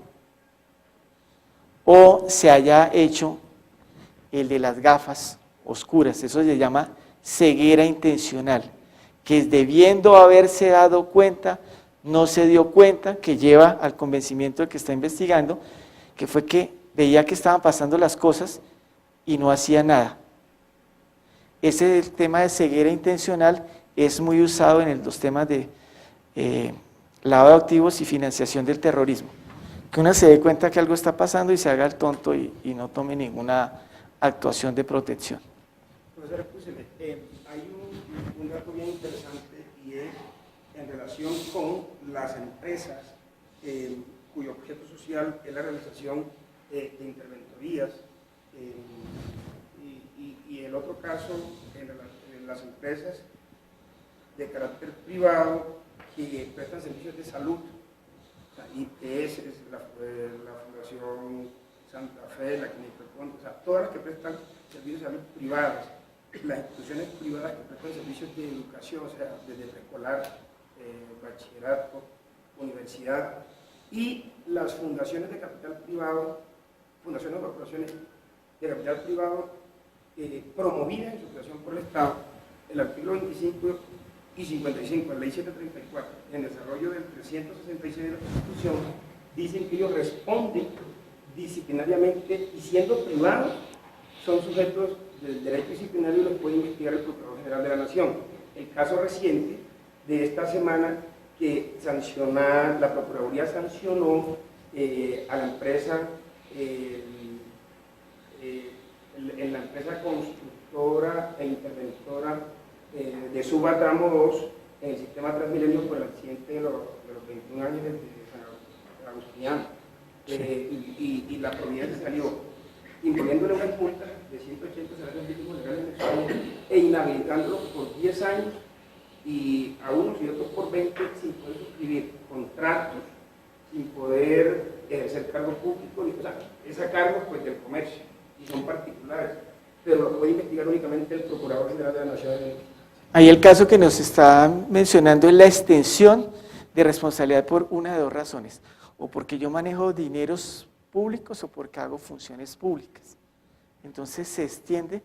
o se haya hecho el de las gafas oscuras. Eso se llama ceguera intencional, que es debiendo haberse dado cuenta, no se dio cuenta, que lleva al convencimiento del que está investigando, que fue que veía que estaban pasando las cosas y no hacía nada. Ese tema de ceguera intencional es muy usado en los temas de lavado de activos y financiación del terrorismo. Que uno se dé cuenta que algo está pasando y se haga el tonto y no tome ninguna actuación de protección. Profesor, escúcheme, hay un dato bien interesante y es en relación con las empresas cuyo objeto social es la realización de interventorías y el otro caso en las empresas de carácter privado que prestan servicios de salud. O sea, IPS, la Fundación Santa Fe, la Clínica del Ponte, o sea, todas las que prestan servicios de salud privadas, las instituciones privadas que prestan servicios de educación, o sea, desde preescolar, bachillerato, universidad, y las fundaciones de capital privado, fundaciones o corporaciones de capital privado promovidas en su creación por el Estado, el artículo 25 y 55 de la Ley 734, en desarrollo del 366 de la Constitución, dicen que ellos responden disciplinariamente y siendo privados son sujetos del derecho disciplinario y los puede investigar el Procurador General de la Nación. El caso reciente de esta semana que la Procuraduría sancionó a la empresa, en la empresa constructora e interventora de Suba Tramo 2 en el sistema Transmilenio por el accidente de los 21 años de San Agustiniano. Y la providencia salió imponiéndole unas multas de 180 salarios mínimos legales mensuales e inhabilitándolo por 10 años y a unos y otros por 20 sin poder suscribir contratos, sin poder ejercer cargo público, o sea, es a cargo pues, del comercio y son particulares, pero lo puede investigar únicamente el Procurador General de la Nación. Ahí el caso que nos está mencionando es la extensión de responsabilidad por una de dos razones, o porque yo manejo dineros públicos o porque hago funciones públicas. Entonces se extiende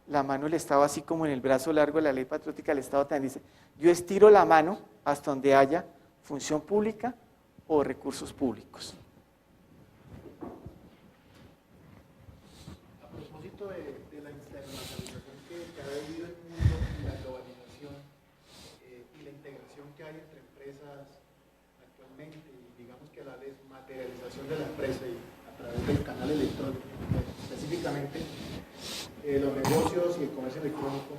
la mano del Estado, así como en el brazo largo de la ley patriótica del Estado también dice, yo estiro la mano hasta donde haya función pública o recursos públicos. A propósito de la internacionalización que ha vivido el mundo y la globalización y la integración que hay entre empresas actualmente, y digamos que la desmaterialización de la empresa y a través del canal electrónico, específicamente los negocios y el comercio electrónico,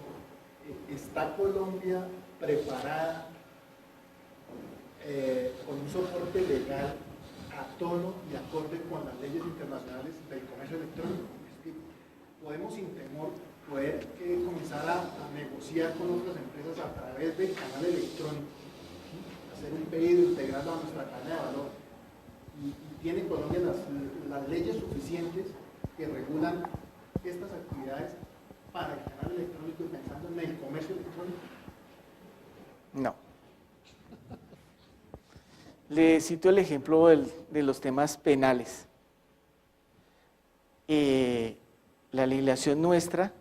¿está Colombia preparada con un soporte legal a tono y acorde con las leyes internacionales del comercio electrónico? Es decir, podemos sin temor poder comenzar a negociar con otras empresas a través del canal electrónico, ¿sí? Hacer un pedido, integrarlo a nuestra cadena de valor. Y tiene Colombia las leyes suficientes que regulan estas actividades para el canal electrónico y pensando en el comercio electrónico. No. Le cito el ejemplo de los temas penales. La legislación nuestra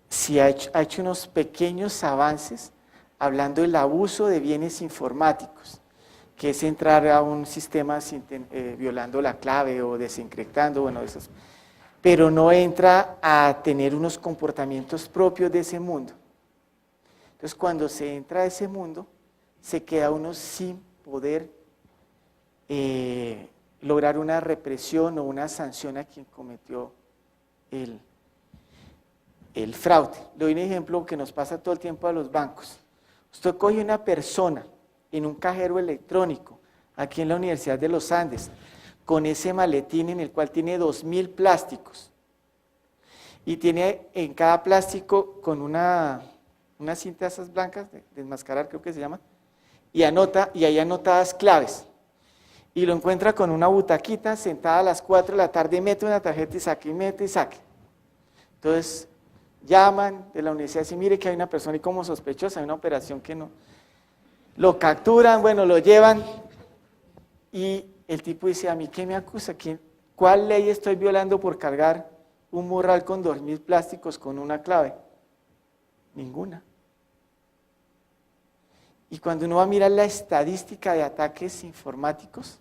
sí ha hecho unos pequeños avances hablando del abuso de bienes informáticos, que es entrar a un sistema violando la clave o desencriptando, bueno, esos, pero no entra a tener unos comportamientos propios de ese mundo. Entonces, cuando se entra a ese mundo, se queda uno sin poder lograr una represión o una sanción a quien cometió el fraude. Le doy un ejemplo que nos pasa todo el tiempo a los bancos. Usted coge una persona en un cajero electrónico, aquí en la Universidad de los Andes, con ese maletín en el cual tiene 2.000 plásticos, y tiene en cada plástico con una cinta de esas blancas, de desmascarar creo que se llama, y hay anotadas claves, y lo encuentra con una butaquita, sentada a las 4 de la tarde, mete una tarjeta y saque, y mete y saque. Entonces, llaman de la universidad y dicen, mire que hay una persona y como sospechosa, hay una operación que no. Lo capturan, bueno, lo llevan, y el tipo dice, ¿a mí qué me acusa? ¿Cuál ley estoy violando por cargar un morral con 2.000 plásticos con una clave? Ninguna. Y cuando uno va a mirar la estadística de ataques informáticos,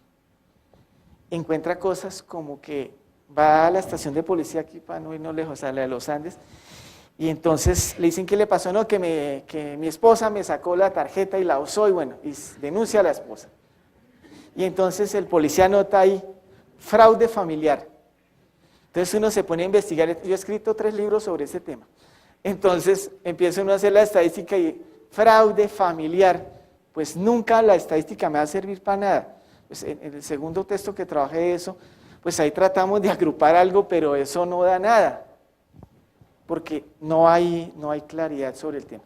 encuentra cosas como que va a la estación de policía aquí para no irnos lejos, a la de los Andes, y entonces le dicen, ¿qué le pasó? No, que mi esposa me sacó la tarjeta y la usó, y bueno, y denuncia a la esposa. Y entonces el policía anota ahí, fraude familiar. Entonces uno se pone a investigar, yo he escrito 3 libros sobre ese tema. Entonces empieza uno a hacer la estadística y fraude familiar, pues nunca la estadística me va a servir para nada. Pues en el segundo texto que trabajé de eso, pues ahí tratamos de agrupar algo, pero eso no da nada, porque no hay claridad sobre el tema.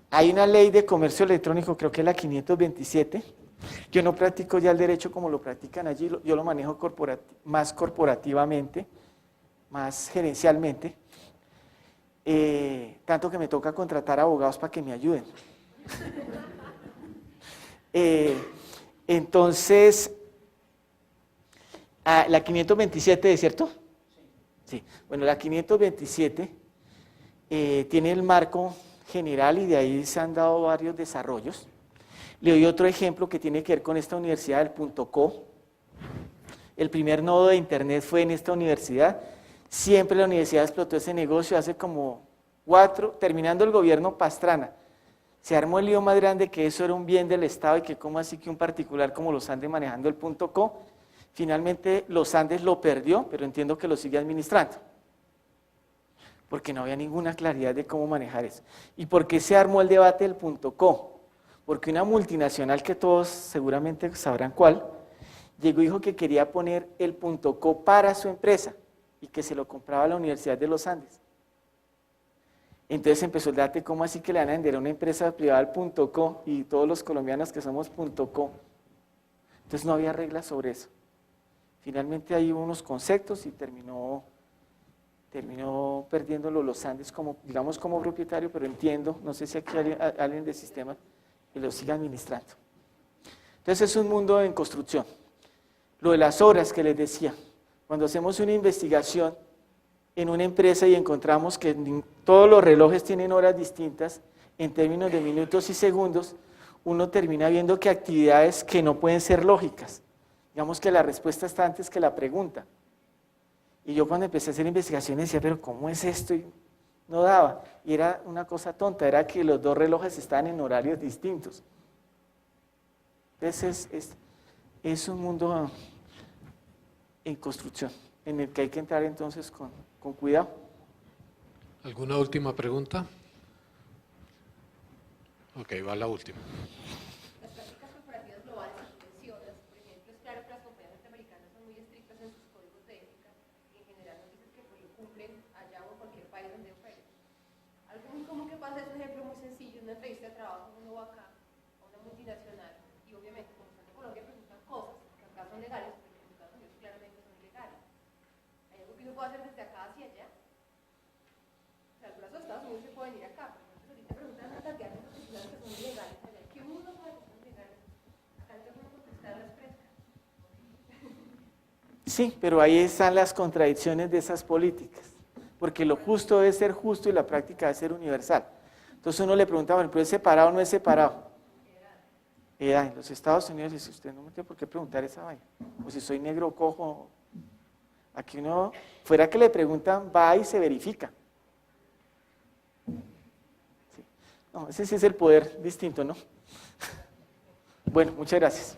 Hay una ley de comercio electrónico, creo que es la 527. Yo no practico ya el derecho como lo practican allí, yo lo manejo más corporativamente, más gerencialmente, tanto que me toca contratar abogados para que me ayuden. Entonces, la 527, ¿es cierto? Sí. Bueno, la 527 tiene el marco general y de ahí se han dado varios desarrollos. Le doy otro ejemplo que tiene que ver con esta universidad del .co. El primer nodo de internet fue en esta universidad. Siempre la universidad explotó ese negocio hace como 4, terminando el gobierno Pastrana. Se armó el lío más grande que eso era un bien del Estado y que cómo así que un particular como los Andes manejando el .co. Finalmente los Andes lo perdió, pero entiendo que lo sigue administrando. Porque no había ninguna claridad de cómo manejar eso. ¿Y por qué se armó el debate del .co? Porque una multinacional que todos seguramente sabrán cuál, llegó y dijo que quería poner el .co para su empresa y que se lo compraba la Universidad de los Andes. Entonces empezó el debate, ¿cómo así que le van a vender a una empresa privada al .co y todos los colombianos que somos .co? Entonces no había reglas sobre eso. Finalmente hay unos conceptos y terminó perdiéndolo los Andes como, digamos, como propietario, pero entiendo, no sé si aquí hay alguien de sistema que lo siga administrando. Entonces es un mundo en construcción. Lo de las horas que les decía, cuando hacemos una investigación en una empresa y encontramos que todos los relojes tienen horas distintas en términos de minutos y segundos, uno termina viendo que actividades que no pueden ser lógicas. Digamos que la respuesta está antes que la pregunta. Y yo cuando empecé a hacer investigaciones decía, pero ¿cómo es esto? Y no daba. Y era una cosa tonta, era que los dos relojes estaban en horarios distintos. Entonces es un mundo en construcción, en el que hay que entrar entonces con cuidado. ¿Alguna última pregunta? Ok, va la última. Las prácticas corporativas globales que tú mencionas, por ejemplo, es claro que las compañías norteamericanas son muy estrictas en sus códigos de ética y en general nos dicen que pues, lo cumplen allá o en cualquier país donde operen. Algo muy común que pasa es un ejemplo muy sencillo, en una entrevista de trabajo uno va acá a una multinacional y obviamente como están en Colombia preguntan cosas que acá son legales, pero en Estados Unidos claramente son ilegales. ¿Hay algo que uno puede hacer desde acá hacia allá? O sea, el brazo de Estados Unidos se puede venir acá, pero entonces ahorita preguntan una cantidad de cosas que son ilegales allá. ¿Qué uno puede hacer con legales? Acá no puede contestar las frescas. Sí, pero ahí están las contradicciones de esas políticas, porque lo justo debe ser justo y la práctica debe ser universal. Entonces uno le pregunta, bueno, ¿pero es separado o no es separado? En los Estados Unidos dice, usted no me tiene por qué preguntar esa vaina, o si soy negro o cojo. Aquí uno, fuera que le preguntan, va y se verifica. Sí. No, ese sí es el poder distinto, ¿no? Bueno, muchas gracias.